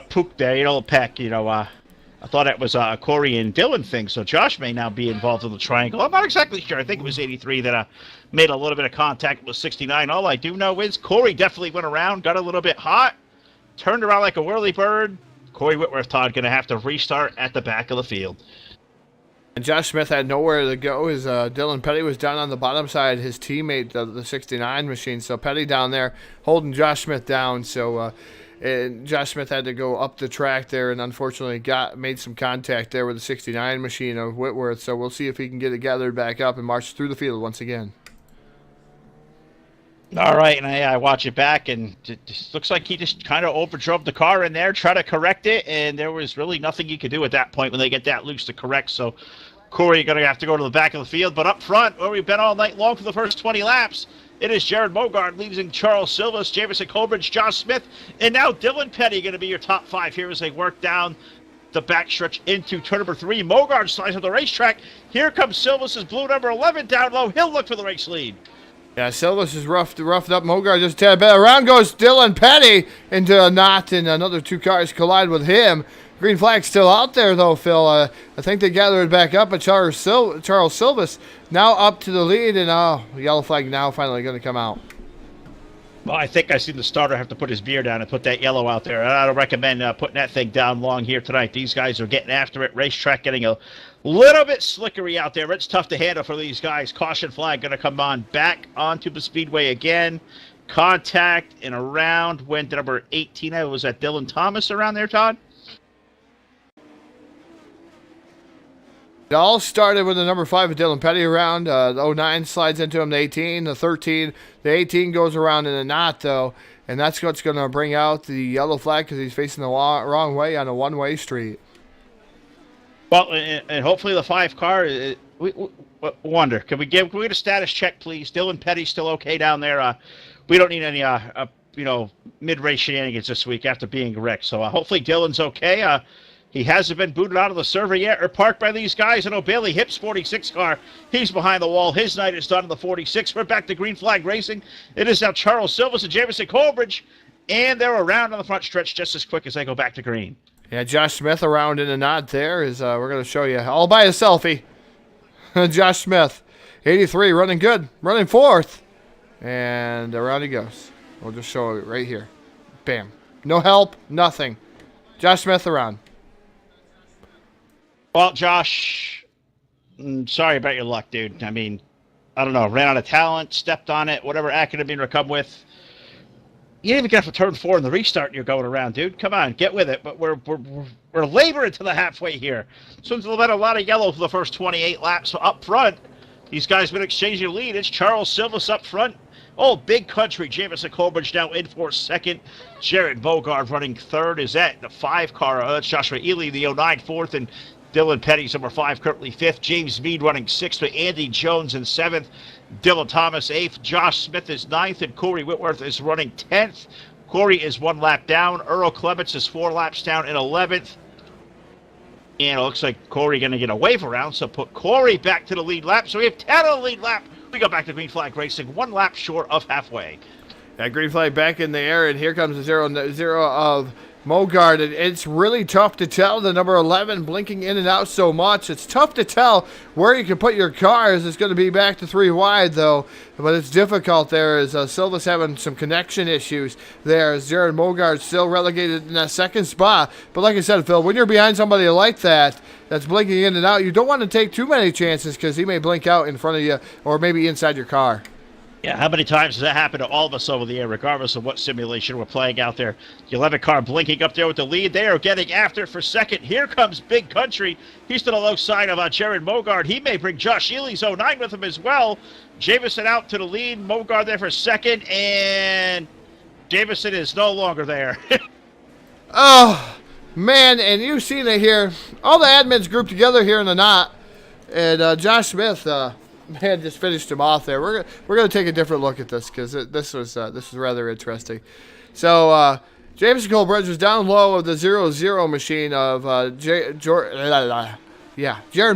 poke there, a little peck, I thought it was a Corey and Dylan thing, so Josh may now be involved in the triangle. I'm not exactly sure. I think it was 83 that made a little bit of contact with 69. All I do know is Corey definitely went around, got a little bit hot, turned around like a whirly bird. Corey Whitworth, Todd, going to have to restart at the back of the field. And Josh Smith had nowhere to go. His Dylan Petty was down on the bottom side. His teammate, the 69 machine. So Petty down there holding Josh Smith down. So and Josh Smith had to go up the track there, and unfortunately made some contact there with the 69 machine of Whitworth. So we'll see if he can get it gathered back up and march through the field once again. All right, and I watch it back, and it just looks like he just kind of overdrove the car in there, tried to correct it, and there was really nothing you could do at that point when they get that loose to correct. So Corey, you're going to have to go to the back of the field. But up front, where we've been all night long for the first 20 laps, it is Jared Mogard leading Charles Silvis, Jamison Colbridge, Josh Smith, and now Dylan Petty going to be your top 5 here as they work down the backstretch into turn number 3. Mogard slides on the racetrack. Here comes Silvis's blue number 11 down low. He'll look for the race lead. Yeah, Silvis is roughed up. Mogard just a tad bit. Around goes Dylan Petty into a knot, and another 2 cars collide with him. Green flag still out there, though, Phil. I think they gathered it back up, but Charles Silvis now up to the lead, and yellow flag now finally going to come out. Well, I think I see the starter have to put his beer down and put that yellow out there. I don't recommend putting that thing down long here tonight. These guys are getting after it. Racetrack getting a little bit slickery out there. It's tough to handle for these guys. Caution flag going to come on back onto the speedway again. Contact and around went to number 18. Was that Dylan Thomas around there, Todd? It all started with the number 5 of Dylan Petty around. The 09 slides into him, the 18, the 13. The 18 goes around in a knot, though, and that's what's going to bring out the yellow flag because he's facing the wrong way on a one-way street. Well, and hopefully the 5 car, we wonder, can we get a status check, please? Dylan Petty's still okay down there. We don't need any, mid-race shenanigans this week after being wrecked. So hopefully Dylan's okay. He hasn't been booted out of the server yet or parked by these guys. And O'Bailey Hipp's 46 car, he's behind the wall. His night is done in the 46. We're back to green flag racing. It is now Charles Silvis and Jamison Colbridge, and they're around on the front stretch just as quick as they go back to green. Yeah, Josh Smith around in a knot there is we're going to show you all by a selfie. Josh Smith, 83, running good, running 4th, and around he goes. We'll just show it right here. Bam. No help, nothing. Josh Smith around. Well, Josh, sorry about your luck, dude. I mean, I don't know, ran out of talent, stepped on it, whatever acronym you're come with. You didn't even get off a turn 4 in the restart and you're going around, dude. Come on, get with it. But we're laboring to the halfway here. So it's been a lot of yellow for the first 28 laps. So up front, these guys have been exchanging lead. It's Charles Silvis up front. Oh, big country. Jamison Colbridge now in for 2nd. Jared Mogard running 3rd. Is that the 5 car? That's Joshua Ely, the 09 4th. And Dylan Petty's number 5, currently 5th. James Mead running 6th with Andy Jones in 7th. Dylan Thomas 8th. Josh Smith is 9th, and Corey Whitworth is running 10th. Corey is 1 lap down. Earl Clements is 4 laps down in 11th. And it looks like Corey going to get a wave around, so put Corey back to the lead lap. So we have 10 on the lead lap. We go back to Green Flag Racing, 1 lap short of halfway. That green flag back in the air, and here comes the 0-0 of Mogard. And it's really tough to tell. The number 11 blinking in and out so much. It's tough to tell where you can put your cars. It's going to be back to 3 wide, though. But it's difficult there as Silva's having some connection issues there. As Jared Mogard still relegated in that 2nd spot. But like I said, Phil, when you're behind somebody like that, that's blinking in and out, you don't want to take too many chances because he may blink out in front of you or maybe inside your car. Yeah, how many times does that happen to all of us over the air, regardless of what simulation we're playing out there? The 11 car blinking up there with the lead. They are getting after it for second. Here comes Big Country. He's to the low side of Jared Mogard. He may bring Josh Ely's 09 with him as well. Jamison out to the lead. Mogard there for second, and Jamison is no longer there. Oh, man, and you've seen it here. All the admins grouped together here in the knot, and Josh Smith, man, just finished him off there. We're gonna take a different look at this because this was rather interesting. So James Colbridge was down low of the 0-0 machine of Jared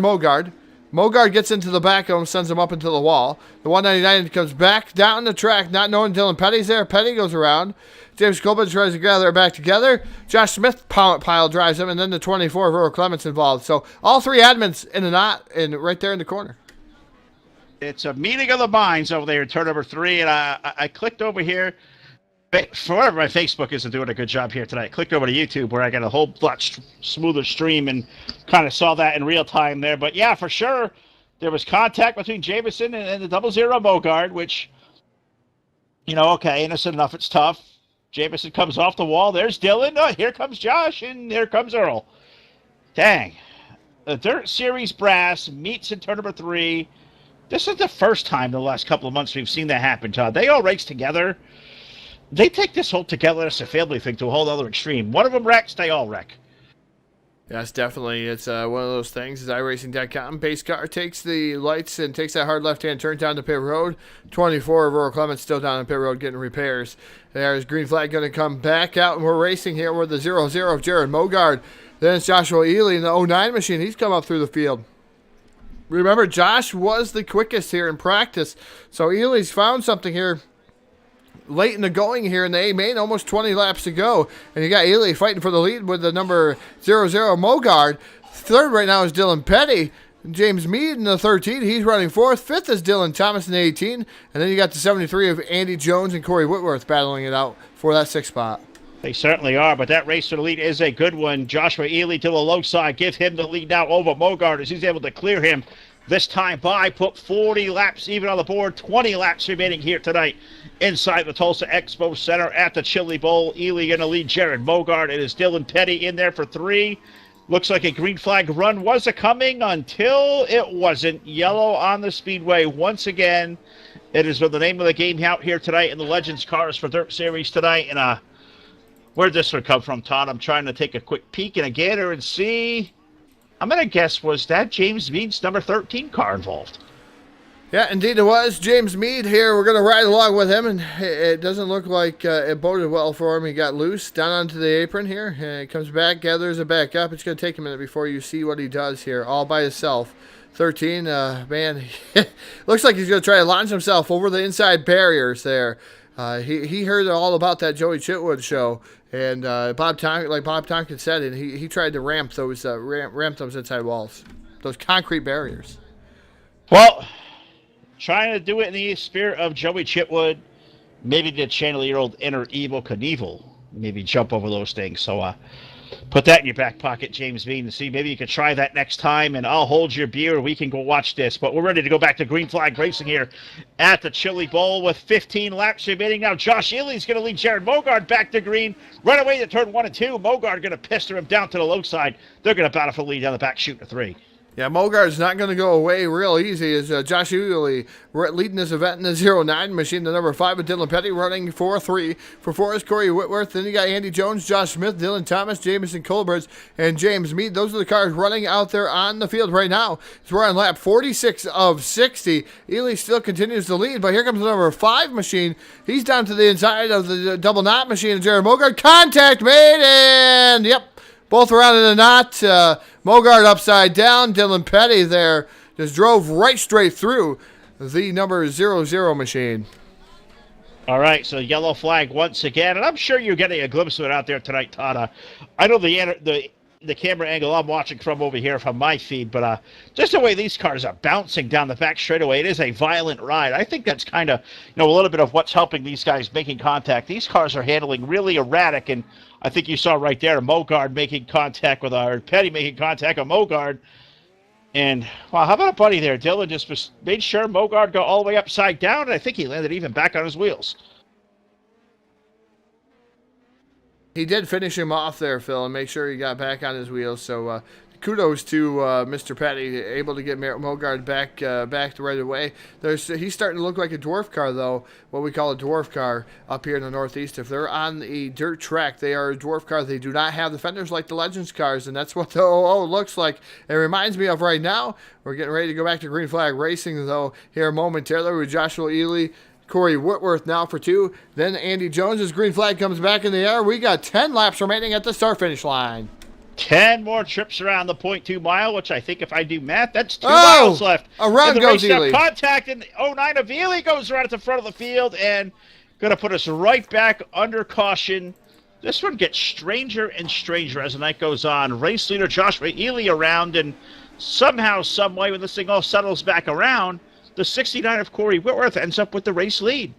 Mogard. Mogard gets into the back of him, sends him up into the wall. The 199 comes back down the track, not knowing Dylan Petty's there. Petty goes around. James Colbridge tries to gather it back together. Josh Smith pile drives him, and then the 24 of Earl Clements involved. So all 3 admins in the knot and right there in the corner. It's a meeting of the minds over there in turn number 3, and I clicked over here. For whatever, my Facebook isn't doing a good job here tonight. I clicked over to YouTube where I got a whole much smoother stream and kind of saw that in real time there. But yeah, for sure, there was contact between Jamison and the 0-0 Mogard, which, you know, okay, innocent enough, it's tough. Jamison comes off the wall. There's Dylan. Oh, here comes Josh, and here comes Earl. Dang. The Dirt Series brass meets in turn number 3. This is the first time in the last couple of months we've seen that happen, Todd. They all race together. They take this whole togetherness and family thing to a whole other extreme. One of them wrecks, they all wreck. Yes, definitely. It's one of those things. As iRacing.com, pace car takes the lights and takes that hard left-hand turn down the pit road. 24 of Earl Clements still down the pit road getting repairs. There's green flag going to come back out, and we're racing here with the 0-0 of Jared Mogard. Then it's Joshua Ely in the 09 machine. He's come up through the field. Remember, Josh was the quickest here in practice, so Ely's found something here late in the going here in the A-main, almost 20 laps to go, and you got Ely fighting for the lead with the number 0-0 Mogard. 3rd right now is Dylan Petty. James Mead in the 13, he's running 4th. 5th is Dylan Thomas in the 18, and then you got the 73 of Andy Jones and Corey Whitworth battling it out for that 6th spot. They certainly are, but that race for the lead is a good one. Joshua Ely to the low side. Give him the lead now over Mogard as he's able to clear him this time by. Put 40 laps even on the board. 20 laps remaining here tonight inside the Tulsa Expo Center at the Chili Bowl. Ely going to lead Jared Mogard. It is Dylan Petty in there for 3. Looks like a green flag run was a-coming until it wasn't. Yellow on the speedway once again. It has been the name of the game out here tonight in the Legends Cars for Dirt Series tonight. And where'd this one come from, Todd? I'm trying to take a quick peek and a gander and see. I'm going to guess, was that James Mead's number 13 car involved? Yeah, indeed it was. James Mead here. We're going to ride along with him, and it doesn't look like it boded well for him. He got loose down onto the apron here, and he comes back, gathers it back up. It's going to take a minute before you see what he does here, all by himself. 13, man, looks like he's going to try to launch himself over the inside barriers there. He heard all about that Joey Chitwood show, and Bob Tompkins said, and he tried to ramp those inside walls, those concrete barriers. Well, trying to do it in the spirit of Joey Chitwood, maybe to channel your old inner evil Knievel, maybe jump over those things. So put that in your back pocket, James Mead, and see maybe you could try that next time, and I'll hold your beer. We can go watch this. But we're ready to go back to Green Flag Racing here at the Chili Bowl with 15 laps remaining. Now Josh Ely's going to lead Jared Mogard back to green. Right away to turn 1 and 2. Mogard going to pester him down to the low side. They're going to battle for the lead down the back, shooting a 3. Yeah, Mogard's not going to go away real easy as Josh Ely leading this event in the 09 machine. The number 5 with Dylan Petty running 4-3. For 4 is Corey Whitworth. Then you got Andy Jones, Josh Smith, Dylan Thomas, Jamison Colbert, and James Mead. Those are the cars running out there on the field right now. So we're on lap 46 of 60. Ely still continues to lead, but here comes the number 5 machine. He's down to the inside of the double knot machine. Jared Mogard, contact made, and yep. Both around in a knot. Mogard upside down. Dylan Petty there just drove right straight through the number 00 machine. All right, so yellow flag once again, and I'm sure you're getting a glimpse of it out there tonight, Todd. I know the camera angle I'm watching from over here from my feed, but just the way these cars are bouncing down the back straightaway, it is a violent ride. I think that's kind of, a little bit of what's helping these guys making contact. These cars are handling really erratic, and I think you saw right there Mogard making contact with Petty making contact with Mogard. And, wow, how about a buddy there? Dylan just made sure Mogard got all the way upside down, and I think he landed even back on his wheels. He did finish him off there, Phil, and make sure he got back on his wheels. So kudos to Mr. Petty, able to get Mogard back right away. He's starting to look like a dwarf car, though, what we call a dwarf car up here in the Northeast. If they're on a dirt track, they are a dwarf car. They do not have the fenders like the Legends cars, and that's what the 00 looks like. It reminds me of right now. We're getting ready to go back to Green Flag Racing, though, here momentarily with Joshua Ely. Corey Whitworth now for 2. Then Andy Jones's green flag comes back in the air. We got 10 laps remaining at the start-finish line. 10 more trips around the 0.2 mile, which I think if I do math, that's 2 miles left. Around goes Ely. Contact in 09 of Ely goes right at the front of the field and going to put us right back under caution. This one gets stranger and stranger as the night goes on. Race leader Joshua Ely around, and somehow, some way, when this thing all settles back around, the 69 of Corey Whitworth ends up with the race lead.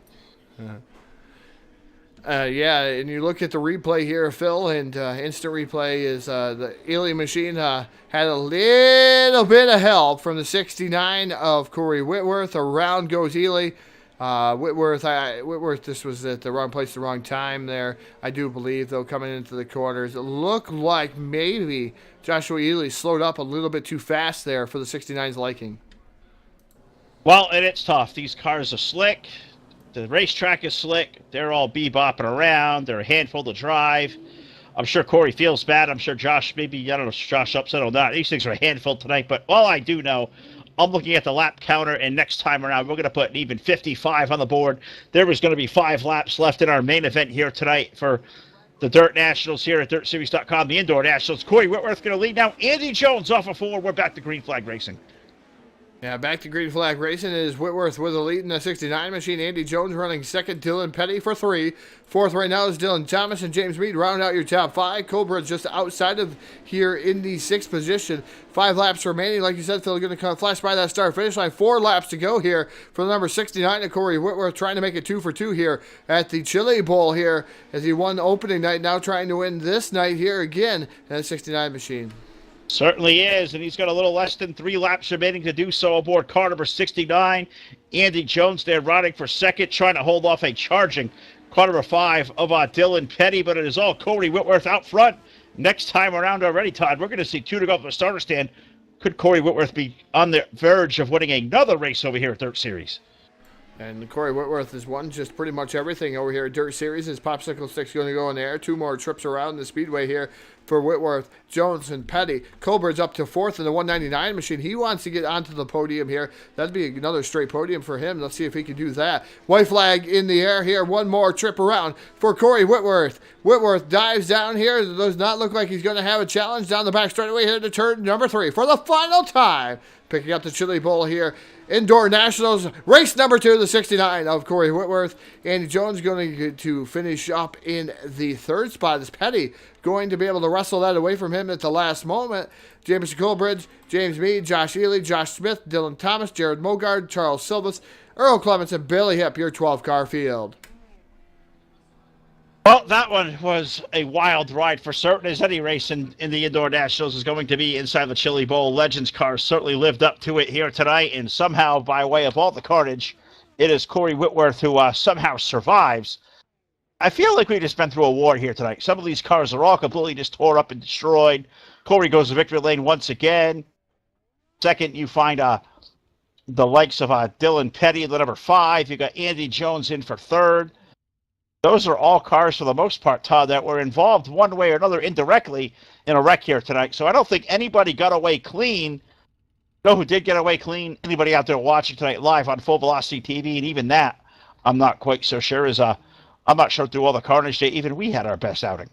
Yeah, and you look at the replay here, Phil, and instant replay is the Ely machine had a little bit of help from the 69 of Corey Whitworth. Around goes Ely. Whitworth, this was at the wrong place, the wrong time there. I do believe, though, coming into the corners, it looked like maybe Joshua Ely slowed up a little bit too fast there for the 69's liking. Well, and it's tough. These cars are slick. The racetrack is slick. They're all bebopping around. They're a handful to drive. I'm sure Corey feels bad. I'm sure Josh, maybe, I don't know if Josh upset or not. These things are a handful tonight. But all I do know, I'm looking at the lap counter, and next time around, we're going to put an even 55 on the board. There was going to be 5 laps left in our main event here tonight for the Dirt Nationals here at DirtSeries.com, the Indoor Nationals. Corey Whitworth going to lead now. Andy Jones off of 4. We're back to Green Flag Racing. Yeah, back to Green Flag Racing is Whitworth with a lead in the 69 machine. Andy Jones running second. Dylan Petty for 3. Fourth right now is Dylan Thomas and James Mead. Round out your top 5. Colbert just outside of here in the 6th position. 5 laps remaining. Like you said, Phil, going to flash by that start-finish line. 4 laps to go here for the number 69 of Corey Whitworth, trying to make it 2 for 2 here at the Chili Bowl here as he won the opening night. Now trying to win this night here again at the 69 machine. Certainly is, and he's got a little less than 3 laps remaining to do so aboard car number 69. Andy Jones there riding for second, trying to hold off a charging car number 5 of Dylan Petty, but it is all Corey Whitworth out front. Next time around already, Todd, we're going to see 2 to go from the starter stand. Could Corey Whitworth be on the verge of winning another race over here at Dirt Series? And Corey Whitworth has won just pretty much everything over here at Dirt Series. His popsicle stick's going to go in the air. 2 more trips around the speedway here for Whitworth, Jones, and Petty. Colbert's up to 4th in the 199 machine. He wants to get onto the podium here. That'd be another straight podium for him. Let's see if he can do that. White flag in the air here. 1 more trip around for Corey Whitworth. Whitworth dives down here. It does not look like he's going to have a challenge down the back straightaway here to turn number 3 for the final time. Picking up the Chili Bowl here. Indoor Nationals, race number 2, the 69 of Corey Whitworth. Andy Jones going to finish up in the 3rd spot. Is Petty going to be able to wrestle that away from him at the last moment? James Colbridge, James Mead, Josh Ely, Josh Smith, Dylan Thomas, Jared Mogard, Charles Silvas, Earl Clements, and Billy Hipp, your 12-car field. Well, that one was a wild ride for certain, as any race in the Indoor Nationals is going to be inside the Chili Bowl. Legends cars certainly lived up to it here tonight, and somehow, by way of all the carnage, it is Corey Whitworth who somehow survives. I feel like we've just been through a war here tonight. Some of these cars are all completely just tore up and destroyed. Corey goes to victory lane once again. second, you find the likes of Dylan Petty in the number 5. You got Andy Jones in for third. Those are all cars, for the most part, Todd, that were involved one way or another indirectly in a wreck here tonight. So I don't think anybody got away clean. You know who did get away clean? Anybody out there watching tonight live on Full Velocity TV, and even that, I'm not quite so sure. I'm not sure through all the carnage day, even we had our best outing.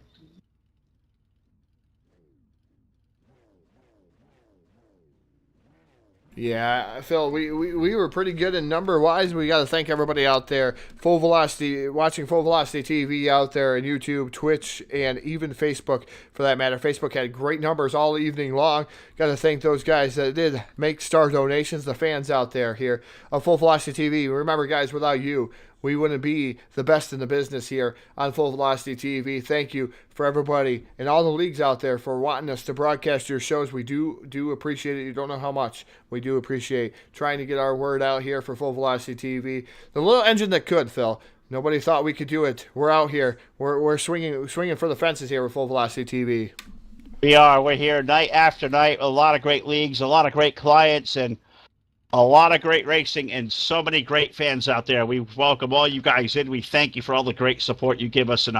Yeah, Phil, we were pretty good in number-wise. We got to thank everybody out there, Full Velocity, watching Full Velocity TV out there on YouTube, Twitch, and even Facebook, for that matter. Facebook had great numbers all evening long. Got to thank those guys that did make star donations, the fans out there here of Full Velocity TV. Remember, guys, without you, we wouldn't be the best in the business here on Full Velocity TV. Thank you for everybody and all the leagues out there for wanting us to broadcast your shows. We do appreciate it. You don't know how much we do appreciate trying to get our word out here for Full Velocity TV. The little engine that could, Phil. Nobody thought we could do it. We're out here. We're swinging for the fences here with Full Velocity TV. We are. We're here night after night. A lot of great leagues, a lot of great clients, and a lot of great racing, and so many great fans out there. We welcome all you guys in. We thank you for all the great support you give us. And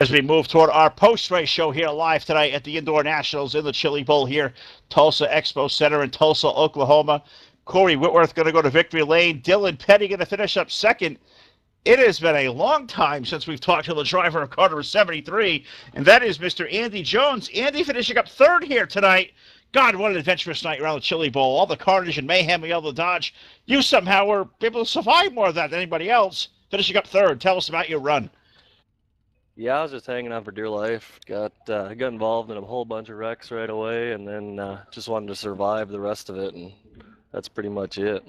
as we move toward our post-race show here live tonight at the Indoor Nationals in the Chili Bowl here, Tulsa Expo Center in Tulsa, Oklahoma. Corey Whitworth going to go to victory lane. Dylan Petty going to finish up second. It has been a long time since we've talked to the driver of car number 73, and that is Mr. Andy Jones. Andy finishing up third here tonight. God, what an adventurous night around the Chili Bowl. All the carnage and mayhem we all the dodge. You somehow were able to survive more of that than anybody else, finishing up third. Tell us about your run. Yeah, I was just hanging on for dear life. Got involved in a whole bunch of wrecks right away, and then just wanted to survive the rest of it, and that's pretty much it.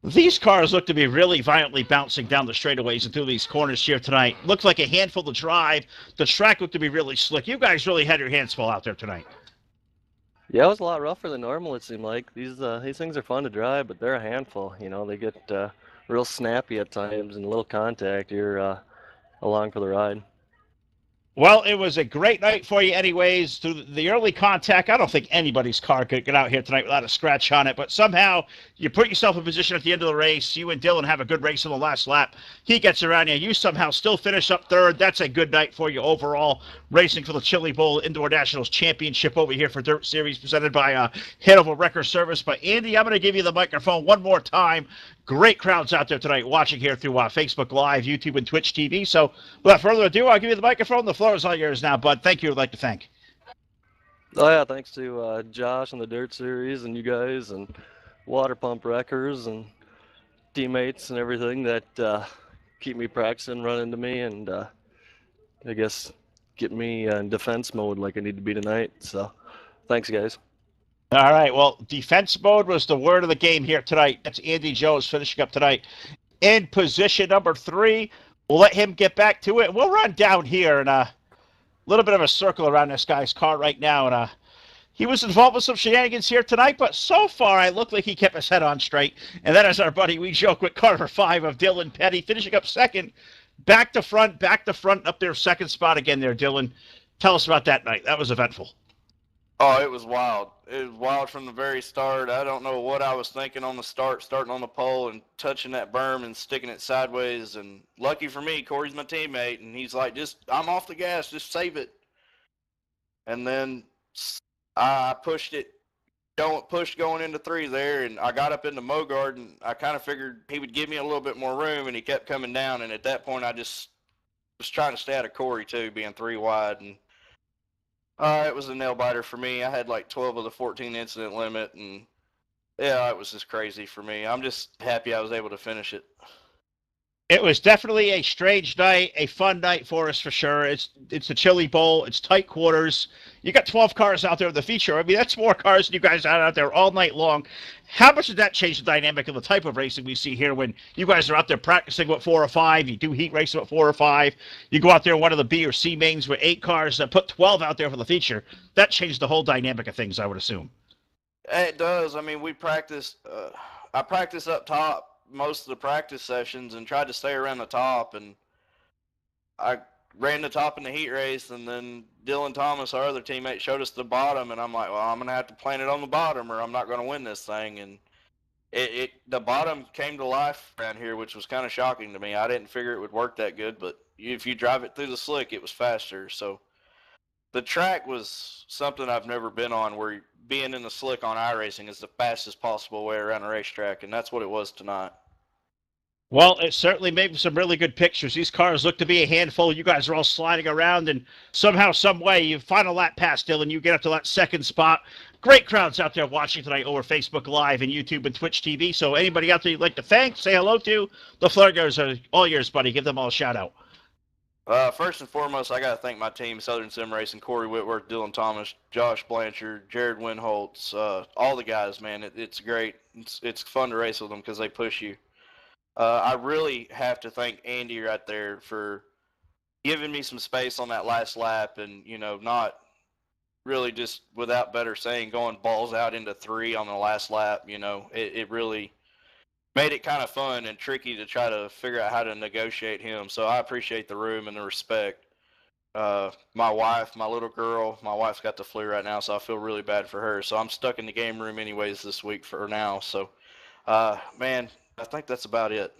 These cars look to be really violently bouncing down the straightaways and through these corners here tonight. Looked like a handful to drive. The track looked to be really slick. You guys really had your hands full out there tonight. Yeah, it was a lot rougher than normal, it seemed like. These things are fun to drive, but they're a handful. You know, they get real snappy at times, and a little contact, you're along for the ride. Well, it was a great night for you anyways. Through the early contact, I don't think anybody's car could get out here tonight without a scratch on it, but somehow you put yourself in position at the end of the race. You and Dylan have a good race on the last lap. He gets around you. You somehow still finish up third. That's a good night for you overall, racing for the Chili Bowl Indoor Nationals Championship over here for Dirt Series, presented by Hanover Wrecker Service. But, Andy, I'm going to give you the microphone one more time. Great crowds out there tonight watching here through Facebook Live, YouTube, and Twitch TV. So without further ado, I'll give you the microphone. The floor is all yours now, bud. Thank you. I'd like to thank. Oh, yeah, thanks to Josh and the Dirt Series and you guys and Water Pump Wreckers and teammates and everything that keep me practicing, running to me, and I guess get me in defense mode like I need to be tonight. So thanks, guys. All right, well, defense mode was the word of the game here tonight. That's Andy Jones finishing up tonight in position number 3. We'll let him get back to it. We'll run down here in a little bit of a circle around this guy's car right now. And he was involved with some shenanigans here tonight, but so far I look like he kept his head on straight. And that is our buddy, we joke with car number 5 of Dylan Petty, finishing up second. Back to front, up there, second spot again there, Dylan. Tell us about that night. That was eventful. Oh, it was wild. It was wild from the very start. I don't know what I was thinking on the starting on the pole and touching that berm and sticking it sideways. And lucky for me, Corey's my teammate, and he's like, I'm off the gas, just save it. And then I pushed going into 3 there, and I got up into Mogard, and I kind of figured he would give me a little bit more room, and he kept coming down. And at that point, I just was trying to stay out of Corey, too, being 3 wide. And it was a nail biter for me. I had like 12 of the 14 incident limit, and yeah, it was just crazy for me. I'm just happy I was able to finish it. It was definitely a strange night, a fun night for us for sure. It's a Chili Bowl. It's tight quarters. You got 12 cars out there in the feature. I mean, that's more cars than you guys had out there all night long. How much did that change the dynamic of the type of racing we see here when you guys are out there practicing with 4 or 5, you do heat racing with 4 or 5, you go out there one of the B or C mains with 8 cars that put 12 out there for the feature? That changed the whole dynamic of things, I would assume. It does. I mean, we practiced. I practiced up top most of the practice sessions and tried to stay around the top, and I ran the top in the heat race, and then Dylan Thomas, our other teammate, showed us the bottom, and I'm like, well, I'm gonna have to plant it on the bottom, or I'm not gonna win this thing. And the bottom came to life around here, which was kind of shocking to me. I didn't figure it would work that good, but if you drive it through the slick, it was faster. So the track was something I've never been on, where being in the slick on iRacing is the fastest possible way around a racetrack, and that's what it was tonight. Well, it certainly made some really good pictures. These cars look to be a handful. You guys are all sliding around, and somehow, some way, you final lap past Dylan. You get up to that second spot. Great crowds out there watching tonight over Facebook Live and YouTube and Twitch TV. So anybody out there you'd like to thank, say hello to, the floor goes are all yours, buddy. Give them all a shout out. First and foremost, I got to thank my team, Southern Sim Racing, Corey Whitworth, Dylan Thomas, Josh Blanchard, Jared Winholtz, all the guys, man. It's great. It's fun to race with them because they push you. I really have to thank Andy right there for giving me some space on that last lap, and, you know, not really just, without better saying, going balls out into 3 on the last lap. You know, it really made it kind of fun and tricky to try to figure out how to negotiate him. So I appreciate the room and the respect. My wife, my little girl, my wife's got the flu right now, so I feel really bad for her. So I'm stuck in the game room anyways this week for now. So, man, I think that's about it.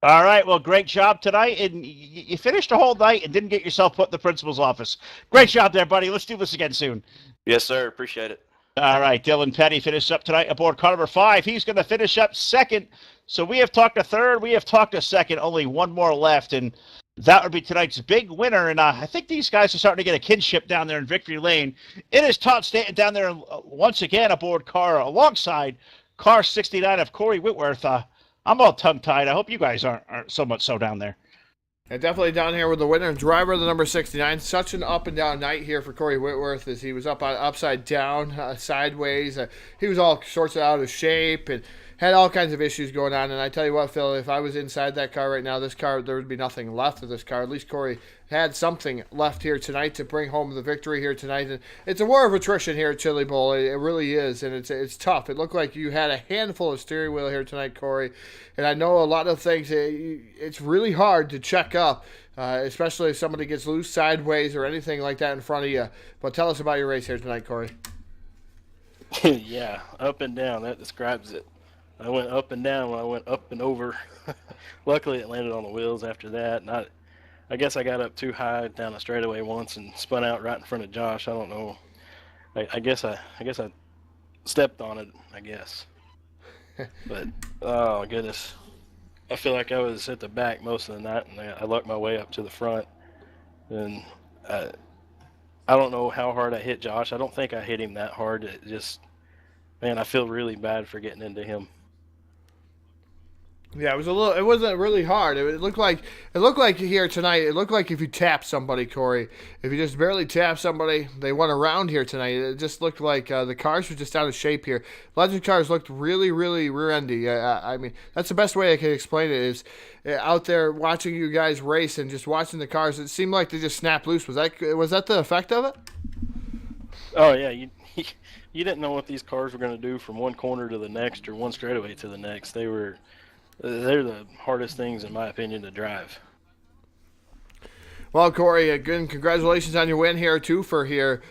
All right, well, great job tonight, and you finished the whole night and didn't get yourself put in the principal's office. Great job there, buddy. Let's do this again soon. Yes, sir. Appreciate it. All right, Dylan Petty finished up tonight aboard car number 5. He's going to finish up second. So we have talked to third. We have talked to second. Only one more left, and that would be tonight's big winner. And I think these guys are starting to get a kinship down there in Victory Lane. It is Todd Stanton down there once again aboard car alongside car 69 of Corey Whitworth. I'm all tongue-tied. I hope you guys aren't so much so down there. And definitely down here with the winner, driver of the number 69. Such an up and down night here for Corey Whitworth, as he was upside down, sideways. He was all sorts of out of shape and had all kinds of issues going on. And I tell you what, Phil, if I was inside that car right now, this car, there would be nothing left of this car. At least Corey had something left here tonight to bring home the victory here tonight. And it's a war of attrition here at Chili Bowl. It really is, and it's tough. It looked like you had a handful of steering wheel here tonight, Corey. And I know a lot of things, it's really hard to check up, especially if somebody gets loose sideways or anything like that in front of you. But tell us about your race here tonight, Corey. Yeah, up and down. That describes it. I went up and down when I went up and over. Luckily, it landed on the wheels after that. And I guess I got up too high down a straightaway once and spun out right in front of Josh. I don't know. I guess I stepped on it, I guess. But, oh, goodness. I feel like I was at the back most of the night, and I lucked my way up to the front. And I don't know how hard I hit Josh. I don't think I hit him that hard. It just, man, I feel really bad for getting into him. Yeah, it wasn't really hard. It looked like here tonight, it looked like if you tap somebody, Corey, if you just barely tap somebody, they went around here tonight. It just looked like the cars were just out of shape here. Legend cars looked really, really rear-endy. I mean, that's the best way I can explain it, is out there watching you guys race and just watching the cars, it seemed like they just snapped loose. Was that the effect of it? Oh, yeah, you didn't know what these cars were going to do from one corner to the next or one straightaway to the next. They're the hardest things, in my opinion, to drive. Well, Corey, again, congratulations on your win here, too, for here.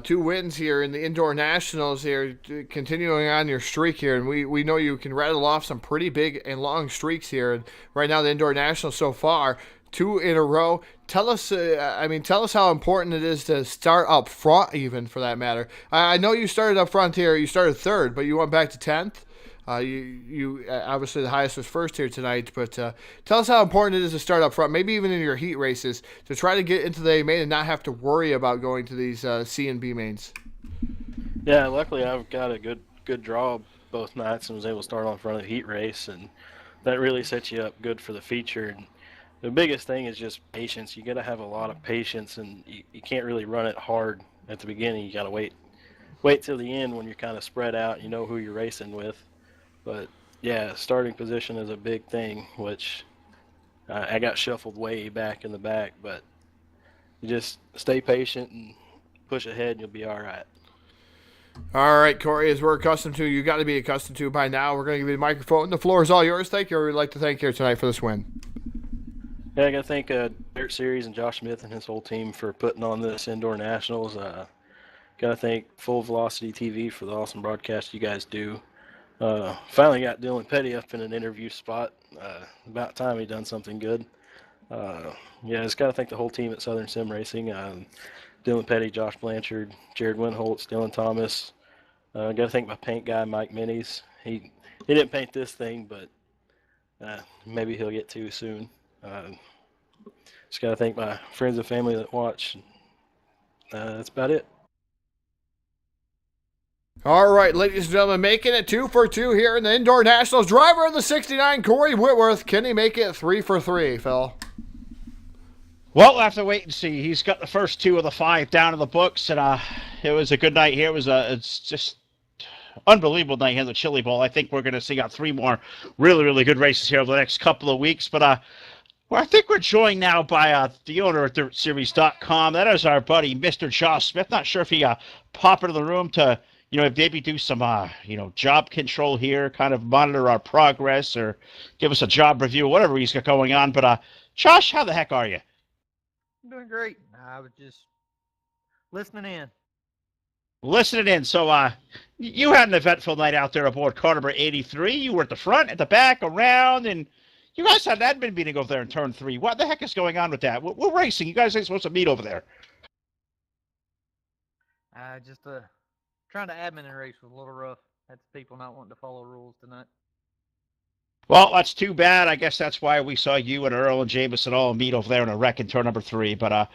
2 wins here in the Indoor Nationals here, continuing on your streak here. And we know you can rattle off some pretty big and long streaks here. And right now, the Indoor Nationals so far, 2 in a row. Tell us how important it is to start up front, even, for that matter. I know you started up front here. You started 3rd, but you went back to 10th. You obviously the highest was 1st here tonight, but tell us how important it is to start up front, maybe even in your heat races, to try to get into the A main and not have to worry about going to these C and B mains. Yeah, luckily I've got a good draw both nights and was able to start on front of the heat race, and that really sets you up good for the feature. And the biggest thing is just patience. You got to have a lot of patience, and you can't really run it hard at the beginning. You got to wait till the end when you're kind of spread out. You know who you're racing with. But, yeah, starting position is a big thing, which I got shuffled way back in the back. But you just stay patient and push ahead, and you'll be all right. All right, Corey, as we're accustomed to, you got to be accustomed to by now, we're going to give you the microphone. The floor is all yours. Thank you. We'd like to thank you here tonight for this win. Yeah, I got to thank Dirt Series and Josh Smith and his whole team for putting on this indoor nationals. Got to thank Full Velocity TV for the awesome broadcast you guys do. Finally got Dylan Petty up in an interview spot. About time he done something good. Yeah, just got to thank the whole team at Southern Sim Racing. Dylan Petty, Josh Blanchard, Jared Winholtz, Dylan Thomas. Got to thank my paint guy, Mike Minis. He didn't paint this thing, but maybe he'll get to soon. Just got to thank my friends and family that watch. That's about it. All right, ladies and gentlemen, making it 2 for 2 here in the Indoor Nationals. Driver of the 69, Corey Whitworth. Can he make it 3 for 3, Phil? Well, we'll have to wait and see. He's got the first 2 of the 5 down in the books, and it was a good night here. It's just unbelievable night here in the Chili Bowl. I think we're going to see 3 more really, really good races here over the next couple of weeks. But well, I think we're joined now by the owner of DirtSeries.com. That is our buddy, Mr. Josh Smith. Not sure if he popped into the room to, maybe do some, job control here, kind of monitor our progress or give us a job review, whatever he's got going on. But Josh, how the heck are you? I'm doing great. I was just listening in. Listening in. So you had an eventful night out there aboard car number 83. You were at the front, at the back, around, and you guys had an admin meeting over there in turn 3. What the heck is going on with that? We're racing. You guys ain't supposed to meet over there. Just trying to admin a race was a little rough. That's people not wanting to follow rules tonight. Well, that's too bad. I guess that's why we saw you and Earl and Jameson all meet over there in a wreck in turn number 3. But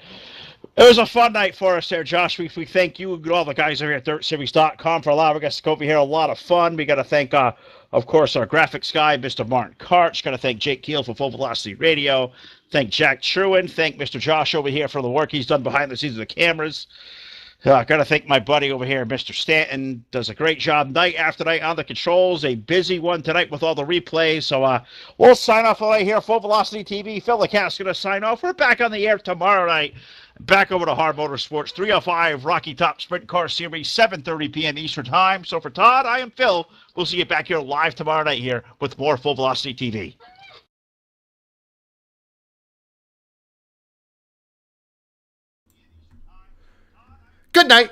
it was a fun night for us there, Josh. We thank you and all the guys over here at DirtSeries.com for allowing us to go over here. A lot of fun. We got to thank, of course, our graphics guy, Mr. Martin Karch. Got to thank Jake Keel for Full Velocity Radio. Thank Jack Truin. Thank Mr. Josh over here for the work he's done behind the scenes of the cameras. Got to thank my buddy over here, Mr. Stanton. Does a great job night after night on the controls. A busy one tonight with all the replays. So we'll sign off right here. Full Velocity TV. Phil LeCast going to sign off. We're back on the air tomorrow night. Back over to Hard Motorsports 305 Rocky Top Sprint Car Series, 7:30 p.m. Eastern Time. So for Todd, I am Phil. We'll see you back here live tomorrow night here with more Full Velocity TV. Good night.